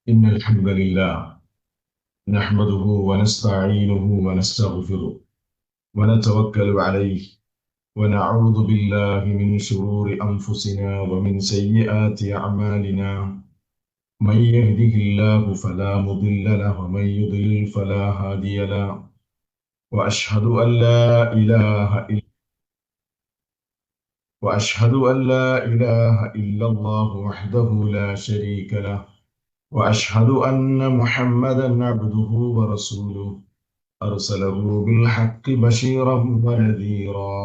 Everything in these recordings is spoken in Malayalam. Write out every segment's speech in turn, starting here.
إن الحمد لله نحمده ونستعينه ونستغفره ونتوكل عليه ونعوذ بالله من شرور أنفسنا ومن سيئات أعمالنا. من يهده الله فلا مضل له ومن يضلل فلا هادي له. وأشهد أن لا إله إلا وأشهد أن لا إله إلا الله وحده لا شريك له. وأشهد أن محمدا عبده ورسوله أرسله بالحق بشيرا ونذيرا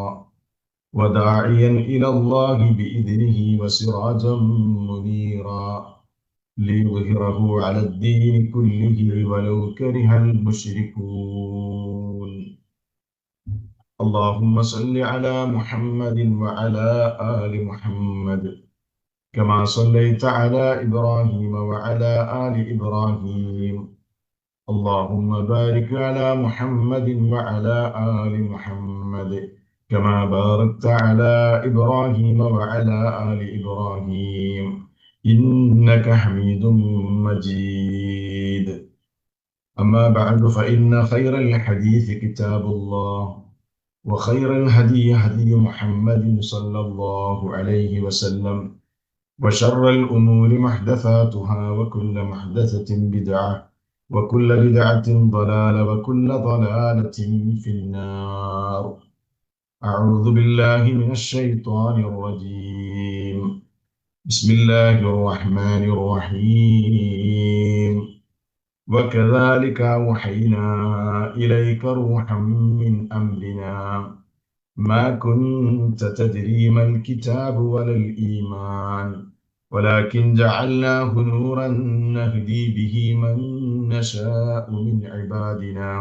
وداعيا إلى الله بإذنه وسراجا منيرا ليظهره على الدين كله ولو كره المشركون. اللهم صل على محمد وعلى آل محمد كما صليت على إبراهيم وعلى آل إبراهيم. اللهم بارك على محمد وعلى آل محمد كما باركت على إبراهيم وعلى آل إبراهيم إنك حميد مجيد. أما بعد فإن خير الحديث كتاب الله وخير الهدي هدي محمد صلى الله عليه وسلم وشر الأمور محدثاتها وكل محدثة بدعة وكل بدعة ضلالة وكل ضلالة في النار. أعوذ بالله من الشيطان الرجيم. بسم الله الرحمن الرحيم. وكذلك أوحينا إليك روحا من أمرنا ما كنت تدري ما الكتاب ولا الإيمان ولكن جعلناه نورا نهدي به من نشاء من عبادنا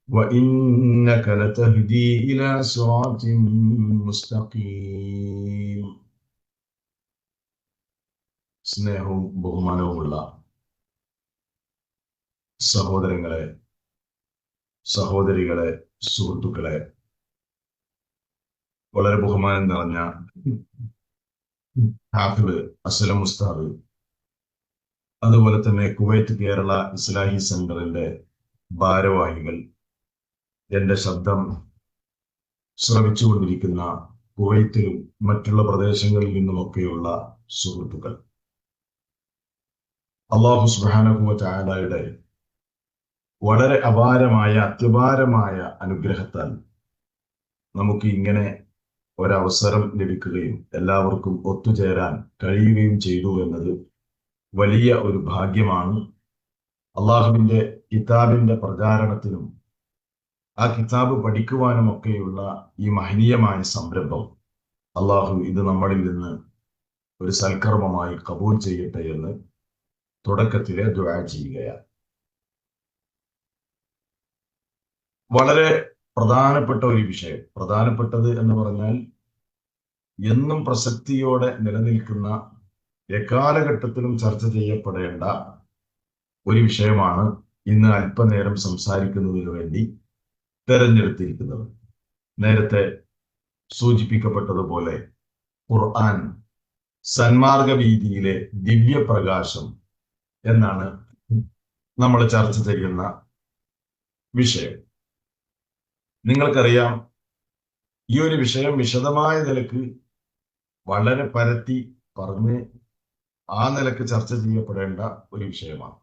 وإنك لتهدي إلى صراط مستقيم. സ്നേഹവും ബഹുമാനവുമുള്ള സഹോദരങ്ങളെ, സഹോദരികളെ, സുഹൃത്തുക്കളെ, വളരെ ബഹുമാനം നിറഞ്ഞ ഹാഫിദ് അസ്ലം ഉസ്താദ്, അതുപോലെ തന്നെ കുവൈറ്റ് കേരള ഇസ്ലാഹി സെന്ററിന്റെ ഭാരവാഹികൾ, എന്റെ ശബ്ദം ശ്രവിച്ചുകൊണ്ടിരിക്കുന്ന കുവൈറ്റിലും മറ്റുള്ള പ്രദേശങ്ങളിൽ നിന്നുമൊക്കെയുള്ള സുഹൃത്തുക്കൾ, അല്ലാഹു സുബ്ഹാനഹു വ തആലയുടെ വളരെ അപാരമായ അത്യപാരമായ അനുഗ്രഹത്താൽ നമുക്ക് ഇങ്ങനെ ഒരവസരം ലഭിക്കുകയും എല്ലാവർക്കും ഒത്തുചേരാൻ കഴിയുകയും ചെയ്തു എന്നത് വലിയ ഒരു ഭാഗ്യമാണ്. അള്ളാഹുവിന്റെ കിതാബിന്റെ പ്രചാരണത്തിനും ആ കിതാബ് പഠിക്കുവാനുമൊക്കെയുള്ള ഈ മഹനീയമായ സംരംഭം അള്ളാഹു ഇത് നമ്മളിൽ നിന്ന് ഒരു സൽക്കർമ്മമായി കബൂൽ ചെയ്യട്ടെ എന്ന് തുടക്കത്തിലെ ദുആ ചെയ്യുകയാണ്. വളരെ പ്രധാനപ്പെട്ട ഒരു വിഷയം, പ്രധാനപ്പെട്ടത് എന്ന് പറഞ്ഞാൽ എന്നും പ്രസക്തിയോടെ നിലനിൽക്കുന്ന, എക്കാലഘട്ടത്തിലും ചർച്ച ചെയ്യപ്പെടേണ്ട ഒരു വിഷയമാണ് ഇന്ന് അല്പനേരം സംസാരിക്കുന്നതിന് വേണ്ടി തെരഞ്ഞെടുത്തിരിക്കുന്നത്. നേരത്തെ സൂചിപ്പിക്കപ്പെട്ടതുപോലെ ഖുർആൻ സന്മാർഗ വീതിയിലെ ദിവ്യപ്രകാശം എന്നാണ് നമ്മൾ ചർച്ച ചെയ്യുന്ന വിഷയം. നിങ്ങൾക്കറിയാം, ഈ ഒരു വിഷയം വിശദമായ നിലക്ക് വളരെ പരത്തി പറഞ്ഞ് ആ നിലക്ക് ചർച്ച ചെയ്യപ്പെടേണ്ട ഒരു വിഷയമാണ്.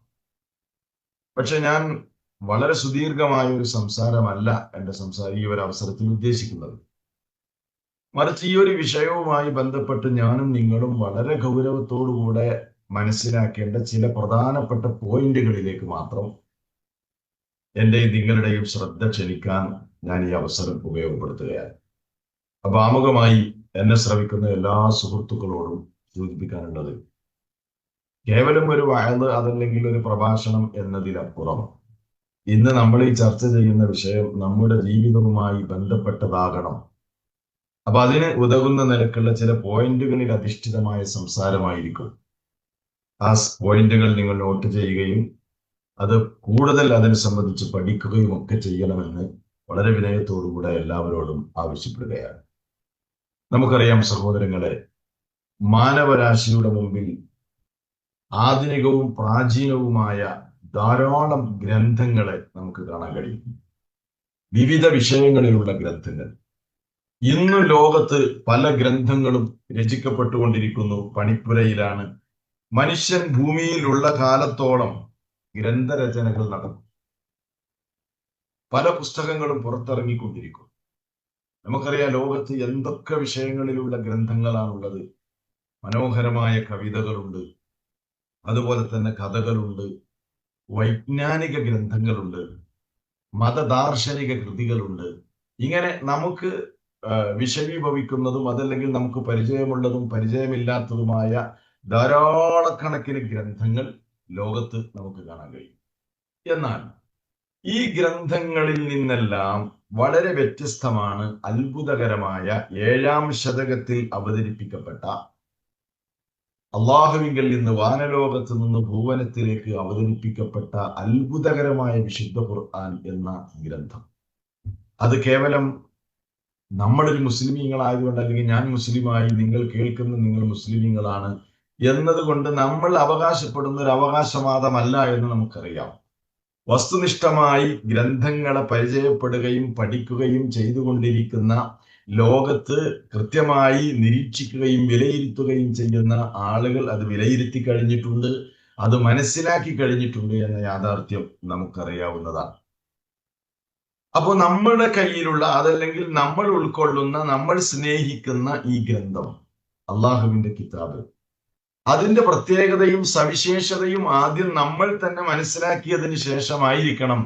പക്ഷെ ഞാൻ വളരെ സുദീർഘമായ ഒരു സംസാരമല്ല ഈ ഒരു അവസരത്തിൽ ഉദ്ദേശിക്കുന്നത്. മറിച്ച് ഈ ഒരു വിഷയവുമായി ബന്ധപ്പെട്ട് ഞാനും നിങ്ങളും വളരെ ഗൗരവത്തോടുകൂടെ മനസ്സിലാക്കേണ്ട ചില പ്രധാനപ്പെട്ട പോയിന്റുകളിലേക്ക് മാത്രം നിങ്ങളുടെയും ശ്രദ്ധ ക്ഷണിക്കാൻ ഞാൻ ഈ അവസരം ഉപയോഗപ്പെടുത്തുകയാണ്. അപ്പൊ ആമുഖമായി എന്നെ ശ്രവിക്കുന്ന എല്ലാ സുഹൃത്തുക്കളോടും സൂചിപ്പിക്കാനുള്ളത്, കേവലം ഒരു വഅദ് അതല്ലെങ്കിൽ ഒരു പ്രഭാഷണം എന്നതിലപ്പുറം ഇന്ന് നമ്മൾ ഈ ചർച്ച ചെയ്യുന്ന വിഷയം നമ്മുടെ ജീവിതവുമായി ബന്ധപ്പെട്ടതാകണം. അപ്പൊ അതിന് ഉതകുന്ന നിലക്കുള്ള ചില പോയിന്റുകളിൽ അധിഷ്ഠിതമായ സംസാരമായിരിക്കും. ആ പോയിന്റുകൾ നിങ്ങൾ നോട്ട് ചെയ്യുകയും അത് കൂടുതൽ അതിനെ സംബന്ധിച്ച് പഠിക്കുകയും ഒക്കെ ചെയ്യണമെന്ന് വളരെ വിനയത്തോടുകൂടെ എല്ലാവരോടും ആവശ്യപ്പെടുകയാണ്. നമുക്കറിയാം സഹോദരങ്ങളെ, മാനവരാശിയുടെ മുമ്പിൽ ആധുനികവും പ്രാചീനവുമായ ധാരാളം ഗ്രന്ഥങ്ങളെ നമുക്ക് കാണാൻ കഴിയും. വിവിധ വിഷയങ്ങളിലുള്ള ഗ്രന്ഥങ്ങൾ. ഇന്ന് ലോകത്ത് പല ഗ്രന്ഥങ്ങളും രചിക്കപ്പെട്ടുകൊണ്ടിരിക്കുന്നു, പണിപ്പുരയിലാണ്. മനുഷ്യൻ ഭൂമിയിലുള്ള കാലത്തോളം ഗ്രന്ഥരചനകൾ നടക്കും. പല പുസ്തകങ്ങളും പുറത്തിറങ്ങിക്കൊണ്ടിരിക്കും. നമുക്കറിയാം ലോകത്ത് എന്തൊക്കെ വിഷയങ്ങളിലുള്ള ഗ്രന്ഥങ്ങളാണുള്ളത്. മനോഹരമായ കവിതകളുണ്ട്, അതുപോലെ തന്നെ കഥകളുണ്ട്, വൈജ്ഞാനിക ഗ്രന്ഥങ്ങളുണ്ട്, മതദാർശനിക കൃതികളുണ്ട്. ഇങ്ങനെ നമുക്ക് വിഷമീഭവിക്കുന്നതും അതല്ലെങ്കിൽ നമുക്ക് പരിചയമുള്ളതും പരിചയമില്ലാത്തതുമായ ധാരാളക്കണക്കിന് ഗ്രന്ഥങ്ങൾ ലോകത്ത് നമുക്ക് കാണാൻ കഴിയും. എന്നാൽ ഈ ഗ്രന്ഥങ്ങളിൽ നിന്നെല്ലാം വളരെ വ്യത്യസ്തമാണ് അത്ഭുതകരമായ 7-ാം ശതകത്തിൽ അവതരിപ്പിക്കപ്പെട്ട, അള്ളാഹുവിങ്കൽ നിന്ന് വാനലോകത്ത് നിന്ന് ഭുവനത്തിലേക്ക് അവതരിപ്പിക്കപ്പെട്ട അത്ഭുതകരമായ വിശുദ്ധ ഖുർആൻ എന്ന ഗ്രന്ഥം. അത് കേവലം നമ്മളൊരു മുസ്ലിമീങ്ങളായതുകൊണ്ട്, അല്ലെങ്കിൽ ഞാൻ മുസ്ലിമായി, നിങ്ങൾ കേൾക്കുന്ന നിങ്ങൾ മുസ്ലിമീങ്ങളാണ് എന്നതുകൊണ്ട് നമ്മൾ അവകാശപ്പെടുന്ന ഒരു അവകാശവാദമല്ല എന്ന് നമുക്കറിയാം. വസ്തുനിഷ്ഠമായി ഗ്രന്ഥങ്ങളെ പരിചയപ്പെടുകയും പഠിക്കുകയും ചെയ്തുകൊണ്ടിരിക്കുന്ന, ലോകത്ത് കൃത്യമായി നിരീക്ഷിക്കുകയും വിലയിരുത്തുകയും ചെയ്യുന്ന ആളുകൾ അത് വിലയിരുത്തി കഴിഞ്ഞിട്ടുണ്ട്, അത് മനസ്സിലാക്കി കഴിഞ്ഞിട്ടുണ്ട് എന്ന യാഥാർത്ഥ്യം നമുക്കറിയാവുന്നതാണ്. അപ്പോൾ നമ്മുടെ കയ്യിലുള്ള, അതല്ലെങ്കിൽ നമ്മൾ ഉൾക്കൊള്ളുന്ന, നമ്മൾ സ്നേഹിക്കുന്ന ഈ ഗ്രന്ഥം അള്ളാഹുവിന്റെ കിതാബ്, അതിന്റെ പ്രത്യേകതയും സവിശേഷതയും ആദ്യം നമ്മൾ തന്നെ മനസ്സിലാക്കിയതിന് ശേഷമായിരിക്കണം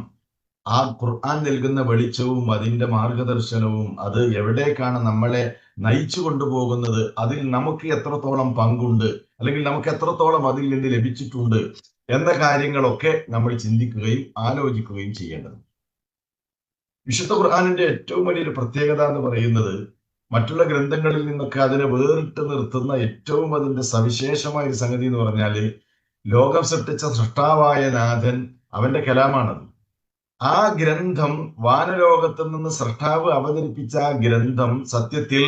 ആ ഖുർആൻ നൽകുന്ന വെളിച്ചവും അതിന്റെ മാർഗദർശനവും, അത് എവിടേക്കാണ് നമ്മളെ നയിച്ചു കൊണ്ടുപോകുന്നത്, അതിൽ നമുക്ക് എത്രത്തോളം പങ്കുണ്ട്, അല്ലെങ്കിൽ നമുക്ക് എത്രത്തോളം അതിൽ നിന്ന് ലഭിച്ചിട്ടുണ്ട് എന്ന കാര്യങ്ങളൊക്കെ നമ്മൾ ചിന്തിക്കുകയും ആലോചിക്കുകയും ചെയ്യേണ്ടത്. വിശുദ്ധ ഖുർആനിന്റെ ഏറ്റവും വലിയൊരു പ്രത്യേകത എന്ന് പറയുന്നത്, മറ്റുള്ള ഗ്രന്ഥങ്ങളിൽ നിന്നൊക്കെ അതിനെ വേറിട്ട് നിർത്തുന്ന ഏറ്റവും അതിന്റെ സവിശേഷമായ ഒരു സംഗതി എന്ന് പറഞ്ഞാൽ, ലോകം സൃഷ്ടിച്ച സൃഷ്ടാവായ നാഥൻ, അവന്റെ കലാമാണത്. ആ ഗ്രന്ഥം, വാനലോകത്ത് നിന്ന് സൃഷ്ടാവ് അവതരിപ്പിച്ച ആ ഗ്രന്ഥം, സത്യത്തിൽ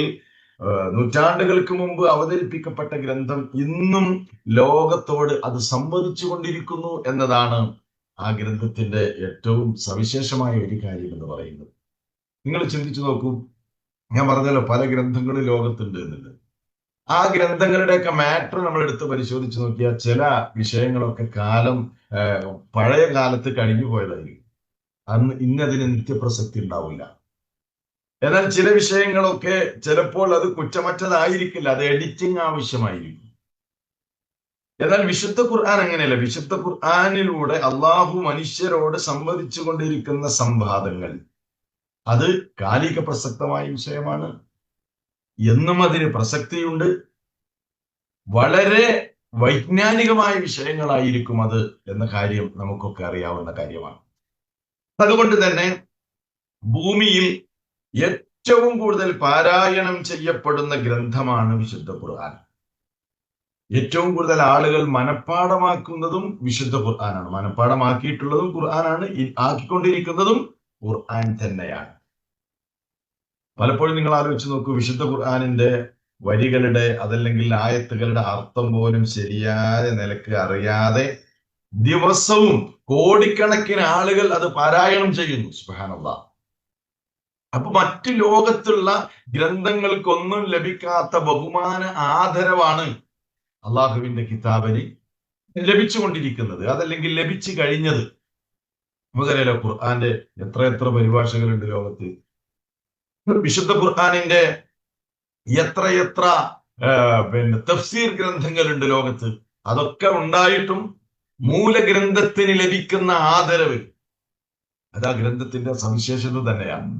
നൂറ്റാണ്ടുകൾക്ക് മുമ്പ് അവതരിപ്പിക്കപ്പെട്ട ഗ്രന്ഥം ഇന്നും ലോകത്തോട് അത് സംവദിച്ചു കൊണ്ടിരിക്കുന്നു എന്നതാണ് ആ ഗ്രന്ഥത്തിന്റെ ഏറ്റവും സവിശേഷമായ ഒരു കാര്യം എന്ന് പറയുന്നത്. നിങ്ങൾ ചിന്തിച്ചു നോക്കൂ, ഞാൻ പറഞ്ഞല്ലോ പല ഗ്രന്ഥങ്ങളും ലോകത്തുണ്ട് എന്നുള്ളത്. ആ ഗ്രന്ഥങ്ങളുടെയൊക്കെ മാറ്റർ നമ്മൾ എടുത്ത് പരിശോധിച്ച് നോക്കിയാൽ ചില വിഷയങ്ങളൊക്കെ പഴയ കാലത്ത് കഴിഞ്ഞു പോയതായിരിക്കും. ഇന്നതിന് നിത്യപ്രസക്തി ഉണ്ടാവില്ല. എന്നാൽ ചില വിഷയങ്ങളൊക്കെ ചിലപ്പോൾ അത് കുറ്റമറ്റതായിരിക്കില്ല, അത് എഡിറ്റിംഗ് ആവശ്യമായിരിക്കും. എന്നാൽ വിശുദ്ധ ഖുർആൻ അങ്ങനെയല്ല. വിശുദ്ധ ഖുർആനിലൂടെ അള്ളാഹു മനുഷ്യരോട് സംവദിച്ചു കൊണ്ടിരിക്കുന്ന സംവാദങ്ങൾ, അത് കാലിക പ്രസക്തമായ വിഷയമാണ്, എന്നും അതിന് പ്രസക്തിയുണ്ട്. വളരെ വൈജ്ഞാനികമായ വിഷയങ്ങളായിരിക്കും അത് എന്ന കാര്യം നമുക്കൊക്കെ അറിയാവുന്ന കാര്യമാണ്. അതുകൊണ്ട് തന്നെ ഭൂമിയിൽ ഏറ്റവും കൂടുതൽ പാരായണം ചെയ്യപ്പെടുന്ന ഗ്രന്ഥമാണ് വിശുദ്ധ ഖുർആൻ. ഏറ്റവും കൂടുതൽ ആളുകൾ മനഃപ്പാടമാക്കുന്നതും വിശുദ്ധ ഖുർആനാണ്. മനഃപ്പാടമാക്കിയിട്ടുള്ളതും ഖുർആനാണ്, ആക്കിക്കൊണ്ടിരിക്കുന്നതും ഖുർആൻ തന്നെയാണ്. പലപ്പോഴും നിങ്ങൾ ആലോചിച്ച് നോക്കൂ, വിശുദ്ധ ഖുർആനിന്റെ വരികളുടെ, അതല്ലെങ്കിൽ ആയത്തുകളുടെ അർത്ഥം പോലും ശരിയായ നിലക്ക് അറിയാതെ ദിവസവും കോടിക്കണക്കിന് ആളുകൾ അത് പാരായണം ചെയ്യുന്നു. സുബ്ഹാനല്ലാഹ്. അപ്പൊ മറ്റു ലോകത്തുള്ള ഗ്രന്ഥങ്ങൾക്കൊന്നും ലഭിക്കാത്ത ബഹുമാന ആദരവാണ് അള്ളാഹുവിന്റെ കിതാബിന് ലഭിച്ചുകൊണ്ടിരിക്കുന്നത്, അതല്ലെങ്കിൽ ലഭിച്ചു കഴിഞ്ഞത്. നമുക്കറിയാലോ ഖുർആന്റെ എത്ര പരിഭാഷകളുണ്ട് ലോകത്ത്. വിശുദ്ധ ഖുർആനിന്റെ എത്ര തഫ്സീർ ഗ്രന്ഥങ്ങളുണ്ട് ലോകത്ത്. അതൊക്കെ ഉണ്ടായിട്ടും മൂലഗ്രന്ഥത്തിന് ലഭിക്കുന്ന ആദരവ്, അത് ആ ഗ്രന്ഥത്തിന്റെ സവിശേഷത തന്നെയാണ്.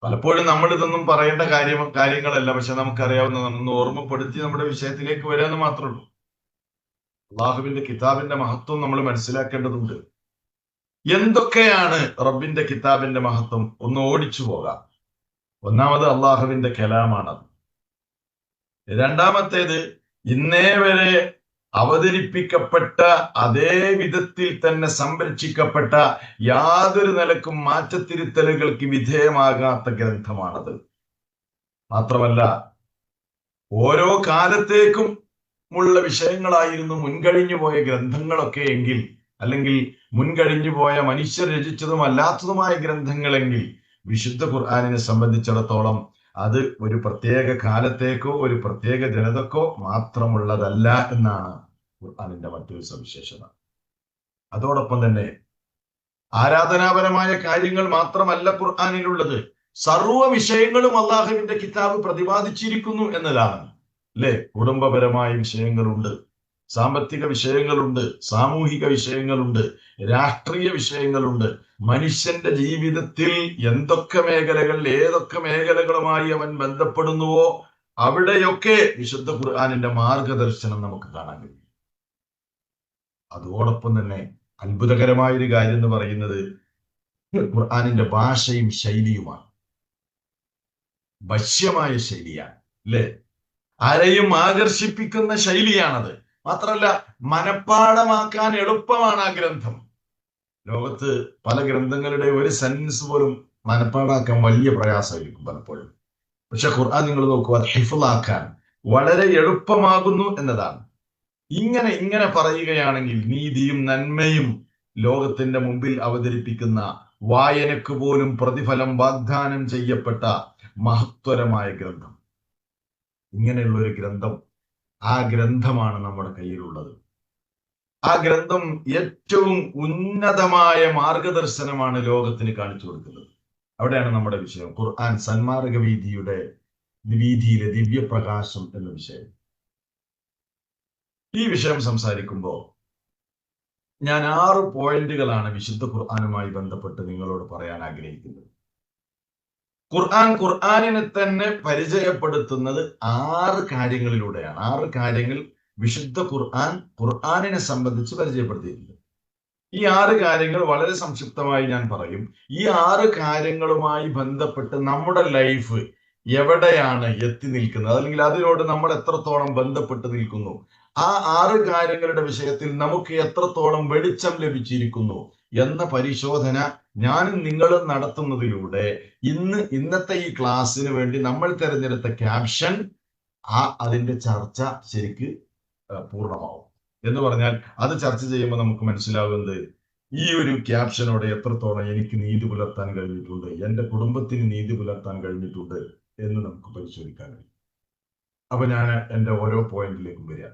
പലപ്പോഴും നമ്മൾ ഇതൊന്നും പറയേണ്ട കാര്യങ്ങളല്ല, പക്ഷെ നമുക്കറിയാവുന്ന, നമ്മൊന്ന് ഓർമ്മപ്പെടുത്തി നമ്മുടെ വിഷയത്തിലേക്ക് വരാമെന്ന് മാത്രമേ ഉള്ളൂ. അള്ളാഹുവിന്റെ കിതാബിന്റെ മഹത്വം നമ്മൾ മനസ്സിലാക്കേണ്ടതുണ്ട്. എന്തൊക്കെയാണ് റബ്ബിന്റെ കിതാബിന്റെ മഹത്വം? ഒന്ന് ഓടിച്ചു പോകാം. ഒന്നാമത് അള്ളാഹുവിന്റെ കലാമാണത്. രണ്ടാമത്തേത്, ഇന്നേ വരെ അവതരിപ്പിക്കപ്പെട്ട അതേ വിധത്തിൽ തന്നെ സംരക്ഷിക്കപ്പെട്ട, യാതൊരു നിലക്കും മാറ്റത്തിരുത്തലുകൾക്ക് വിധേയമാകാത്ത ഗ്രന്ഥമാണത്. മാത്രമല്ല, ഓരോ കാലത്തേക്കും ഉള്ള വിഷയങ്ങളായിരുന്നു മുൻകഴിഞ്ഞു പോയ ഗ്രന്ഥങ്ങളൊക്കെ എങ്കിൽ, അല്ലെങ്കിൽ മുൻകഴിഞ്ഞു പോയ മനുഷ്യർ രചിച്ചതും അല്ലാത്തതുമായ ഗ്രന്ഥങ്ങളെങ്കിൽ, വിശുദ്ധ ഖുർആനിനെ സംബന്ധിച്ചിടത്തോളം അത് ഒരു പ്രത്യേക കാലത്തേക്കോ ഒരു പ്രത്യേക ജനതക്കോ മാത്രമുള്ളതല്ല എന്നാണ് ഖുർആനിന്റെ മറ്റൊരു സവിശേഷത. അതോടൊപ്പം തന്നെ ആരാധനാപരമായ കാര്യങ്ങൾ മാത്രമല്ല ഖുർആനിലുള്ളത്, സർവ്വ വിഷയങ്ങളും അള്ളാഹുവിന്റെ കിതാബ് പ്രതിപാദിച്ചിരിക്കുന്നു എന്നതാണ്. അല്ലെ? കുടുംബപരമായ വിഷയങ്ങളുണ്ട്, സാമ്പത്തിക വിഷയങ്ങളുണ്ട്, സാമൂഹിക വിഷയങ്ങളുണ്ട്, രാഷ്ട്രീയ വിഷയങ്ങളുണ്ട്. മനുഷ്യന്റെ ജീവിതത്തിൽ എന്തൊക്കെ മേഖലകൾ, ഏതൊക്കെ മേഖലകളുമായി അവൻ ബന്ധപ്പെടുന്നുവോ അവിടെയൊക്കെ വിശുദ്ധ ഖുർആനിന്റെ മാർഗദർശനം നമുക്ക് കാണാൻ കഴിയും. അതോടൊപ്പം തന്നെ അത്ഭുതകരമായ ഒരു കാര്യം എന്ന് പറയുന്നത് ഖുർആനിന്റെ ഭാഷയും ശൈലിയുമാണ്. വശ്യമായ ശൈലിയാണ്, അല്ലെ? ആരെയും ആകർഷിപ്പിക്കുന്ന ശൈലിയാണത്. മാത്രമല്ല, മനഃപ്പാഠമാക്കാൻ എളുപ്പമാണ് ആ ഗ്രന്ഥം. ലോകത്ത് പല ഗ്രന്ഥങ്ങളുടെ ഒരു സെന്റൻസ് പോലും മനഃപ്പാടാക്കാൻ വലിയ പ്രയാസമായിരിക്കും പലപ്പോഴും. പക്ഷെ ഖുർആൻ നിങ്ങൾ നോക്കുക, അത് ഹിഫ്ളാക്കാൻ വളരെ എളുപ്പമാകുന്നു എന്നതാണ്. ഇങ്ങനെ പറയുകയാണെങ്കിൽ നീതിയും നന്മയും ലോകത്തിന്റെ മുമ്പിൽ അവതരിപ്പിക്കുന്ന, വായനക്ക് പോലും പ്രതിഫലം വാഗ്ദാനം ചെയ്യപ്പെട്ട മഹത്വരമായ ഗ്രന്ഥം, ഇങ്ങനെയുള്ള ഒരു ഗ്രന്ഥം, ആ ഗ്രന്ഥമാണ് നമ്മുടെ കയ്യിലുള്ളത്. ആ ഗ്രന്ഥം ഏറ്റവും ഉന്നതമായ മാർഗദർശനമാണ് ലോകത്തിന് കാണിച്ചു കൊടുക്കുന്നത്. അവിടെയാണ് നമ്മുടെ വിഷയം. ഖുർആൻ സന്മാർഗ വീതിയിലെ ദിവ്യപ്രകാശം എന്ന വിഷയം. ഈ വിഷയം സംസാരിക്കുമ്പോൾ ഞാൻ 6 പോയിന്റുകളാണ് വിശുദ്ധ ഖുർആനുമായി ബന്ധപ്പെട്ട് നിങ്ങളോട് പറയാൻ ആഗ്രഹിക്കുന്നത്. ഖുർആനിനെ തന്നെ പരിചയപ്പെടുത്തുന്നത് 6 കാര്യങ്ങളിലൂടെയാണ്. 6 കാര്യങ്ങൾ വിശുദ്ധ ഖുർആനിനെ സംബന്ധിച്ച് പരിചയപ്പെടുത്തിയിട്ടുണ്ട്. ഈ 6 കാര്യങ്ങൾ വളരെ സംക്ഷിപ്തമായി ഞാൻ പറയും. ഈ 6 കാര്യങ്ങളുമായി ബന്ധപ്പെട്ട് നമ്മുടെ ലൈഫ് എവിടെയാണ് എത്തി നിൽക്കുന്നത്, അല്ലെങ്കിൽ അതിനോട് നമ്മൾ എത്രത്തോളം ബന്ധപ്പെട്ട് നിൽക്കുന്നു, ആ 6 കാര്യങ്ങളുടെ വിഷയത്തിൽ നമുക്ക് എത്രത്തോളം വെളിച്ചം ലഭിച്ചിരിക്കുന്നു എന്ന പരിശോധന ഞാനും നിങ്ങളും നടത്തുന്നതിലൂടെ ഇന്നത്തെ ഈ ക്ലാസ്സിന് വേണ്ടി നമ്മൾ തിരഞ്ഞെടുത്ത ക്യാപ്ഷൻ അതിന്റെ ചർച്ച ശരിക്ക് പൂർണ്ണമാവും. എന്ന് പറഞ്ഞാൽ അത് ചർച്ച ചെയ്യുമ്പോൾ നമുക്ക് മനസ്സിലാകുന്നത് ഈ ഒരു ക്യാപ്ഷനോടെ എത്രത്തോളം എനിക്ക് നീതി പുലർത്താൻ കഴിഞ്ഞിട്ടുണ്ട്, എൻ്റെ കുടുംബത്തിന് നീതി പുലർത്താൻ കഴിഞ്ഞിട്ടുണ്ട് എന്ന് നമുക്ക് പരിശോധിക്കാൻ കഴിയും. അപ്പൊ ഞാൻ എൻ്റെ ഓരോ പോയിന്റിലേക്കും വരിക.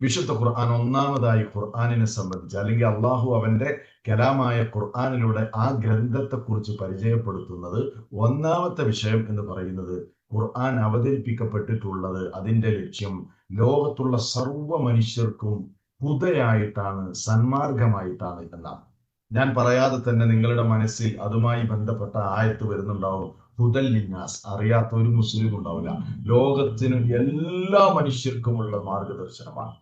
വിശുദ്ധ ഖുർആൻ ഒന്നാമതായി ഖുർആനിനെ സംബന്ധിച്ച്, അല്ലെങ്കിൽ അള്ളാഹു അവന്റെ കലാമായ ഖുർആനിലൂടെ ആ ഗ്രന്ഥത്തെ കുറിച്ച് പരിചയപ്പെടുത്തുന്നത്, ഒന്നാമത്തെ വിഷയം എന്ന് പറയുന്നത് ഖുർആൻ അവതരിപ്പിക്കപ്പെട്ടിട്ടുള്ളത്, അതിന്റെ ലക്ഷ്യം ലോകത്തുള്ള സർവ്വ മനുഷ്യർക്കും ഹുദയായിട്ടാണ്, സന്മാർഗമായിട്ടാണ് എന്നാണ്. ഞാൻ പറയാതെ തന്നെ നിങ്ങളുടെ മനസ്സിൽ അതുമായി ബന്ധപ്പെട്ട ആയത്ത് വരുന്നുണ്ടാവും. ഹുദൽ ലിന്നാസ്. അറിയാത്ത ഒരു മുസ്ലിം ഉണ്ടാവില്ല. ലോകത്തിന് എല്ലാ മനുഷ്യർക്കുമുള്ള മാർഗദർശനമാണ്.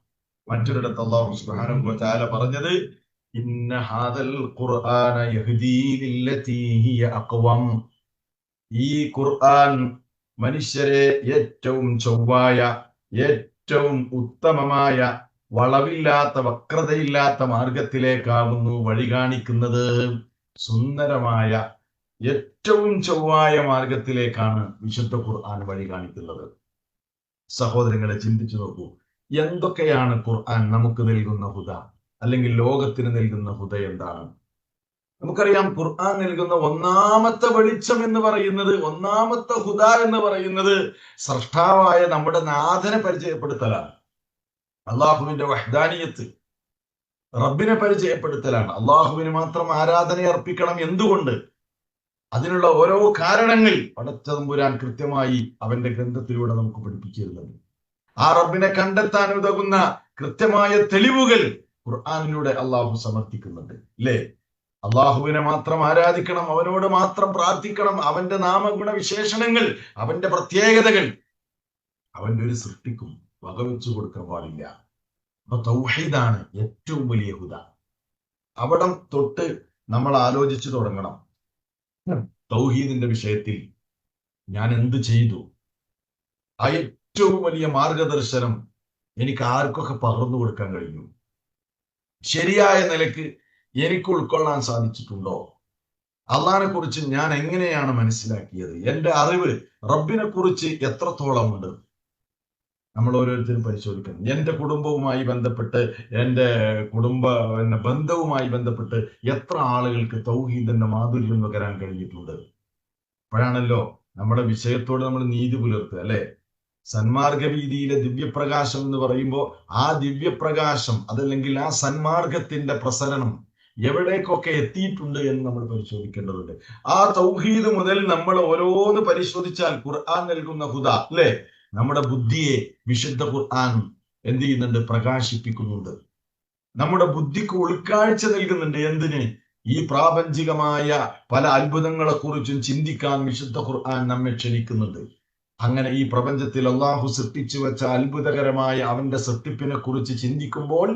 മറ്റൊരിടത്ത് അല്ലാഹു സുബ്ഹാനഹു വ തആല പറഞ്ഞത്, ഇന്ന ഹാദൽ ഖുർആന യഹ്ദീ ലില്ലതീ ഹിയ അഖ്വം. ഈ ഖുർആൻ മനുഷ്യരെ ഏറ്റവും ചൊവ്വായ, ഏറ്റവും ഉത്തമമായ, വളവില്ലാത്ത, വക്രതയില്ലാത്ത മാർഗത്തിലേക്കാകുന്നു വഴി കാണിക്കുന്നത്. സുന്ദരമായ, ഏറ്റവും ചൊവ്വായ മാർഗത്തിലേക്കാണ് വിശുദ്ധ ഖുർആൻ വഴി കാണിക്കുന്നത്. സഹോദരങ്ങളെ, ചിന്തിച്ചു നോക്കൂ, എന്തൊക്കെയാണ് ഖുർആൻ നമുക്ക് നൽകുന്ന ഹുദ, അല്ലെങ്കിൽ ലോകത്തിന് നൽകുന്ന ഹുദ എന്താണ്? നമുക്കറിയാം, ഖുർആൻ നൽകുന്ന ഒന്നാമത്തെ വെളിച്ചം എന്ന് പറയുന്നത്, ഒന്നാമത്തെ ഹുദ എന്ന് പറയുന്നത് സ്രഷ്ടാവായ നമ്മുടെ നാഥനെ പരിചയപ്പെടുത്തലാണ്. അള്ളാഹുവിന്റെ വഹ്ദാനിയത്ത്, റബ്ബിനെ പരിചയപ്പെടുത്തലാണ്. അള്ളാഹുവിന് മാത്രം ആരാധന അർപ്പിക്കണം. എന്തുകൊണ്ട്? അതിനുള്ള ഓരോ കാരണങ്ങൾ പടച്ചതമ്പുരാൻ കൃത്യമായി അവന്റെ ഗ്രന്ഥത്തിലൂടെ നമുക്ക് പഠിപ്പിച്ചിരുന്നത്. ആ റബ്ബിനെ കണ്ടെത്താൻ ഉതകുന്ന കൃത്യമായ തെളിവുകൾ ഖുർആനിലൂടെ അള്ളാഹു സമർത്ഥിക്കുന്നുണ്ട്. അല്ലേ? അള്ളാഹുവിനെ മാത്രം ആരാധിക്കണം, അവനോട് മാത്രം പ്രാർത്ഥിക്കണം. അവന്റെ നാമഗുണ വിശേഷണങ്ങൾ, അവന്റെ പ്രത്യേകതകൾ അവന്റെ ഒരു സൃഷ്ടിക്കും വകവെച്ചു കൊടുക്കാൻ പാടില്ല. അപ്പൊ തൗഹീദാണ് ഏറ്റവും വലിയ ഹുദ. അവിടം തൊട്ട് നമ്മൾ ആലോചിച്ചു തുടങ്ങണം. തൗഹീദിന്റെ വിഷയത്തിൽ ഞാൻ എന്ത് ചെയ്തു? ആ ഏറ്റവും വലിയ മാർഗദർശനം എനിക്ക് ആർക്കൊക്കെ പകർന്നു കൊടുക്കാൻ കഴിഞ്ഞു? ശരിയായ നിലക്ക് എനിക്ക് ഉൾക്കൊള്ളാൻ സാധിച്ചിട്ടുണ്ടോ? അള്ളാഹിനെ കുറിച്ച് ഞാൻ എങ്ങനെയാണ് മനസ്സിലാക്കിയത്? എൻ്റെ അറിവ് റബ്ബിനെ കുറിച്ച് എത്രത്തോളം ഉണ്ട്? നമ്മൾ ഓരോരുത്തരും പരിശോധിക്കണം. എൻ്റെ കുടുംബവുമായി ബന്ധപ്പെട്ട്, എൻ്റെ കുടുംബ ബന്ധവുമായി ബന്ധപ്പെട്ട് എത്ര ആളുകൾക്ക് തൗഹീദിന്റെ മാധുര്യം നുകരാൻ കഴിഞ്ഞിട്ടുണ്ട്. അപ്പോഴാണല്ലോ നമ്മുടെ വിഷയത്തോട് നമ്മൾ നീതി പുലർത്തുക, അല്ലെ? സന്മാർഗ വീതിയിലെ ദിവ്യപ്രകാശം എന്ന് പറയുമ്പോൾ ആ ദിവ്യപ്രകാശം അതല്ലെങ്കിൽ ആ സന്മാർഗത്തിന്റെ പ്രസരണം എവിടേക്കൊക്കെ എത്തിയിട്ടുണ്ട് എന്ന് നമ്മൾ പരിശോധിക്കേണ്ടതുണ്ട്. ആ തൗഹീദ് മുതൽ നമ്മൾ ഓരോന്ന് പരിശോധിച്ചാൽ ഖുർആൻ നൽകുന്ന ഹുദ, അല്ലെ? നമ്മുടെ ബുദ്ധിയെ വിശുദ്ധ ഖുർആൻ എന്ത് ചെയ്യുന്നുണ്ട്? പ്രകാശിപ്പിക്കുന്നുണ്ട്. നമ്മുടെ ബുദ്ധിക്ക് ഉൾക്കാഴ്ച നൽകുന്നുണ്ട്. എന്തിന്? ഈ പ്രാപഞ്ചികമായ പല അത്ഭുതങ്ങളെ കുറിച്ചും ചിന്തിക്കാൻ വിശുദ്ധ ഖുർആൻ നമ്മെ ക്ഷണിക്കുന്നുണ്ട്. അങ്ങനെ ഈ പ്രപഞ്ചത്തിൽ അള്ളാഹു സൃഷ്ടിച്ചു വെച്ച അത്ഭുതകരമായ അവന്റെ സൃഷ്ടിപ്പിനെ കുറിച്ച് ചിന്തിക്കുമ്പോൾ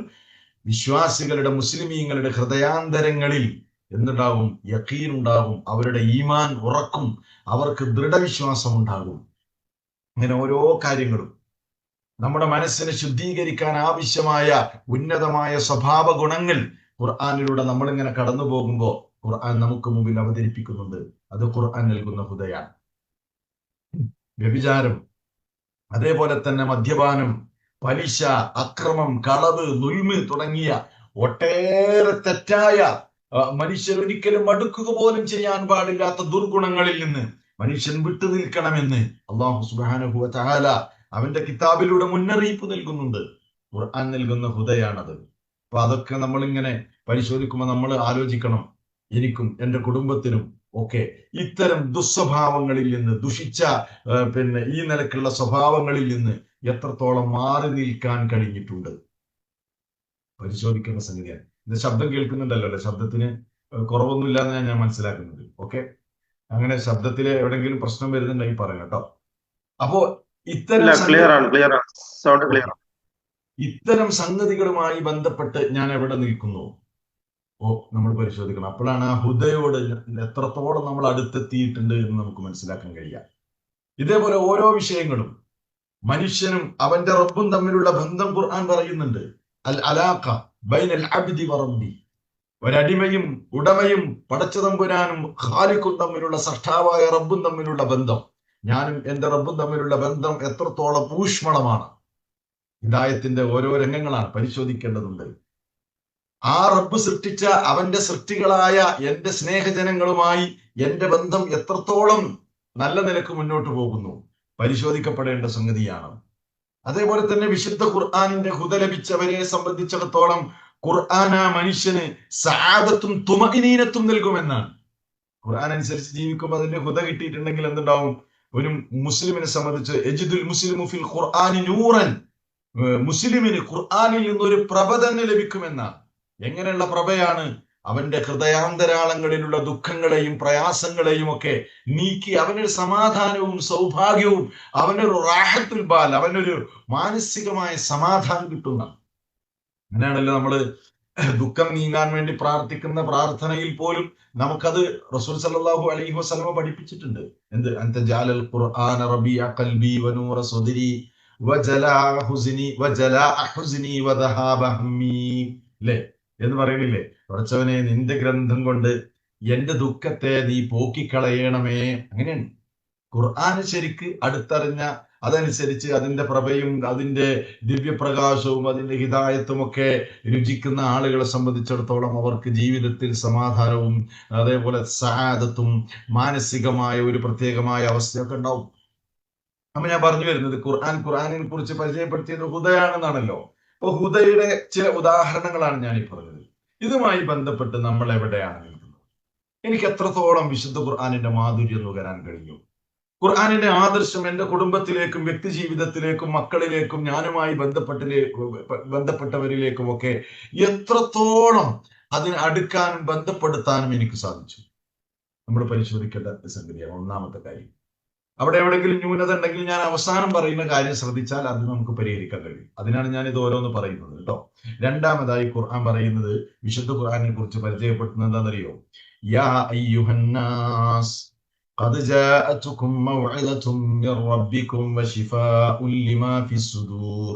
വിശ്വാസികളുടെ, മുസ്ലിമീങ്ങളുടെ ഹൃദയാന്തരങ്ങളിൽ എന്തുണ്ടാകും? യഖീൻ ഉണ്ടാകും. അവരുടെ ഈമാൻ ഉറക്കും. അവർക്ക് ദൃഢവിശ്വാസം ഉണ്ടാകും. ഇങ്ങനെ ഓരോ കാര്യങ്ങളും നമ്മുടെ മനസ്സിനെ ശുദ്ധീകരിക്കാൻ ആവശ്യമായ ഉന്നതമായ സ്വഭാവ ഗുണങ്ങൾ ഖുർആനിലൂടെ നമ്മളിങ്ങനെ കടന്നു പോകുമ്പോൾ ഖുർആൻ നമുക്ക് മുമ്പിൽ അവതരിപ്പിക്കുന്നുണ്ട്. അത് ഖുർആൻ നൽകുന്ന ഹുദയാണ്. വ്യഭിചാരം, അതേപോലെ തന്നെ മദ്യപാനം, പലിശ, അക്രമം, കളവ്, നുൽമ് തുടങ്ങിയ ഒട്ടേറെ തെറ്റായ, മനുഷ്യർ ഒരിക്കലും അടുക്കുക പോലും ചെയ്യാൻ പാടില്ലാത്ത ദുർഗുണങ്ങളിൽ നിന്ന് മനുഷ്യൻ വിട്ടു നിൽക്കണമെന്ന് അല്ലാഹു സുബ്ഹാനഹു വ തആല അവന്റെ കിതാബിലൂടെ മുന്നറിയിപ്പ് നൽകുന്നുണ്ട്. ഖുർആൻ നൽകുന്ന ഹുദയാണത്. അപ്പൊ അതൊക്കെ നമ്മളിങ്ങനെ പരിശോധിക്കുമ്പോൾ നമ്മൾ ആലോചിക്കണം, എനിക്കും എൻ്റെ കുടുംബത്തിനും ഒക്കെ ഇത്തരം ദുസ്വഭാവങ്ങളിൽ നിന്ന്, ദുഷിച്ച ഈ നിലക്കുള്ള സ്വഭാവങ്ങളിൽ നിന്ന് എത്രത്തോളം മാറി നിൽക്കാൻ കഴിഞ്ഞിട്ടുണ്ട് പരിശോധിക്കുന്ന സംഗതിയാണ്. ഇത് ശബ്ദം കേൾക്കുന്നുണ്ടല്ലോ അല്ലെ? ശബ്ദത്തിന് കുറവൊന്നുമില്ല എന്ന് ഞാൻ മനസ്സിലാക്കുന്നത്. ഓക്കെ, അങ്ങനെ ശബ്ദത്തിൽ എവിടെയെങ്കിലും പ്രശ്നം വരുന്നുണ്ടെങ്കിൽ പറയാം കേട്ടോ. അപ്പോ ഇത്തരം സംഗതികളുമായി ബന്ധപ്പെട്ട് ഞാൻ എവിടെ നിൽക്കുന്നു നമ്മൾ പരിശോധിക്കണം. അപ്പോഴാണ് ആ ഹുദയോട് എത്രത്തോളം നമ്മൾ അടുത്തെത്തിയിട്ടുണ്ട് എന്ന് നമുക്ക് മനസ്സിലാക്കാൻ കഴിയാം. ഇതേപോലെ ഓരോ വിഷയങ്ങളും മനുഷ്യനും അവന്റെ റബ്ബും തമ്മിലുള്ള ബന്ധം ഖുർആൻ പറയുന്നുണ്ട്. അൽ അലാഖ ബൈനൽ അബ്ദി വ റബ്ബി. ഒരടിമയും ഉടമയും പടച്ചതമ്പുരാനും ഖാലിഖും തമ്മിലുള്ള സൃഷ്ടാവായ റബ്ബും തമ്മിലുള്ള ബന്ധം, ഞാനും എന്റെ റബ്ബും തമ്മിലുള്ള ബന്ധം എത്രത്തോളം ഊഷ്മളമാണ്. ഹിദായത്തിന്റെ ഓരോ രംഗങ്ങളാണ് പരിശോധിക്കേണ്ടതുണ്ട്. ആ റബ്ബ് സൃഷ്ടിച്ച അവന്റെ സൃഷ്ടികളായ എന്റെ സ്നേഹജനങ്ങളുമായി എന്റെ ബന്ധം എത്രത്തോളം നല്ല നിലക്ക് മുന്നോട്ട് പോകുന്നു പരിശോധിക്കപ്പെടേണ്ട സംഗതിയാണ്. അതേപോലെ തന്നെ വിശുദ്ധ ഖുർആനിന്റെ ഹുദ ലഭിച്ചവരെ സംബന്ധിച്ചിടത്തോളം ഖുർആൻ ആ മനുഷ്യന് സആദത്തും തുമഇനീനത്തും നൽകുമെന്നാണ്. ഖുർആൻ അനുസരിച്ച് ജീവിക്കുമ്പോൾ അതിന്റെ ഹുദ കിട്ടിയിട്ടുണ്ടെങ്കിൽ എന്തുണ്ടാവും? ഒരു മുസ്ലിമിനെ സംബന്ധിച്ച് യജിദുൽ മുസ്ലിമു ഫിൽ ഖുർആനി നൂറൻ, മുസ്ലിമിന് ഖുർആനിൽ നിന്നൊരു പ്രഭ തന്നെ ലഭിക്കുമെന്നാണ്. എങ്ങനെയുള്ള പ്രഭയാണ്? അവന്റെ ഹൃദയാന്തരാളങ്ങളിലുള്ള ദുഃഖങ്ങളെയും പ്രയാസങ്ങളെയും ഒക്കെ നീക്കി അവനൊരു സമാധാനവും സൗഭാഗ്യവും, അവനൊരു റാഹത്തുൽ ബാൽ, അവനൊരു മാനസികമായ സമാധാനം കിട്ടുന്ന. അങ്ങനെയാണല്ലോ നമ്മള് ദുഃഖം നീങ്ങാൻ വേണ്ടി പ്രാർത്ഥിക്കുന്ന പ്രാർത്ഥനയിൽ പോലും നമുക്കത് റസൂൽ സല്ലല്ലാഹു അലൈഹി വസല്ലം പഠിപ്പിച്ചിട്ടുണ്ട്. എന്ത്? അൻത ജഅലൽ ഖുർആന റബീഅ ഖൽബി വനൂറ സദ്രി വജലാഅ ഹുസ്നി വദഹാബ ഹമ്മി, ല്ലേ എന്ന് പറയുന്നില്ലേ? കുറച്ചവനെ നിന്റെ ഗ്രന്ഥം കൊണ്ട് എന്റെ ദുഃഖത്തെ നീ പോക്കിക്കളയണമേ. അങ്ങനെയാണ് ഖുർആന് ശരിക്ക് അടുത്തറിഞ്ഞ, അതനുസരിച്ച് അതിന്റെ പ്രഭയും അതിന്റെ ദിവ്യപ്രകാശവും അതിന്റെ ഹിദായത്തും ഒക്കെ രുചിക്കുന്ന ആളുകളെ സംബന്ധിച്ചിടത്തോളം അവർക്ക് ജീവിതത്തിൽ സമാധാനവും അതേപോലെ സആദത്തും മാനസികമായ ഒരു പ്രത്യേകമായ അവസ്ഥയൊക്കെ ഉണ്ടാവും. അപ്പൊ ഞാൻ പറഞ്ഞു വരുന്നത് ഖുർആനിനെ കുറിച്ച് പരിചയപ്പെടുത്തിയത് ഹുദയാണെന്നാണല്ലോ. അപ്പൊ ഹുദയുടെ ചില ഉദാഹരണങ്ങളാണ് ഞാൻ ഈ പറഞ്ഞത്. ഇതുമായി ബന്ധപ്പെട്ട് നമ്മൾ എവിടെയാണ് നിൽക്കുന്നത്? എനിക്ക് എത്രത്തോളം വിശുദ്ധ ഖുർആനിന്റെ മാധുര്യം നുകരാൻ കഴിഞ്ഞു? ഖുർആനിന്റെ ആദർശം എന്റെ കുടുംബത്തിലേക്കും വ്യക്തി ജീവിതത്തിലേക്കും മക്കളിലേക്കും ഞാനുമായി ബന്ധപ്പെട്ടവരിലേക്കും ഒക്കെ എത്രത്തോളം അതിനെ അടുക്കാനും ബന്ധപ്പെടുത്താനും എനിക്ക് സാധിച്ചു നമ്മൾ പരിശോധിക്കേണ്ട സംഗതിയാണ്. ഒന്നാമത്തെ കാര്യം, അവിടെ എവിടെയെങ്കിലും ന്യൂനത ഉണ്ടെങ്കിൽ ഞാൻ അവസാനം പറയുന്ന കാര്യം ശ്രദ്ധിച്ചാൽ അത് നമുക്ക് പരിഹരിക്കാൻ കഴിയും. അതിനാണ് ഞാൻ ഇത് ഓരോന്ന് പറയുന്നത് കേട്ടോ. രണ്ടാമതായി ഖുർആൻ പറയുന്നത്, വിശുദ്ധ ഖുർആനിനെ കുറിച്ച് പരിചയപ്പെടുത്തുന്നത് എന്താണെന്നറിയോ? യാ അയ്യുഹന്നാസ് ഖദ് ജാഅതുകും മൗഇദതും മിർ റബ്ബികും വശിഫാഉൻ ലിമാ ഫിസ് സുദൂർ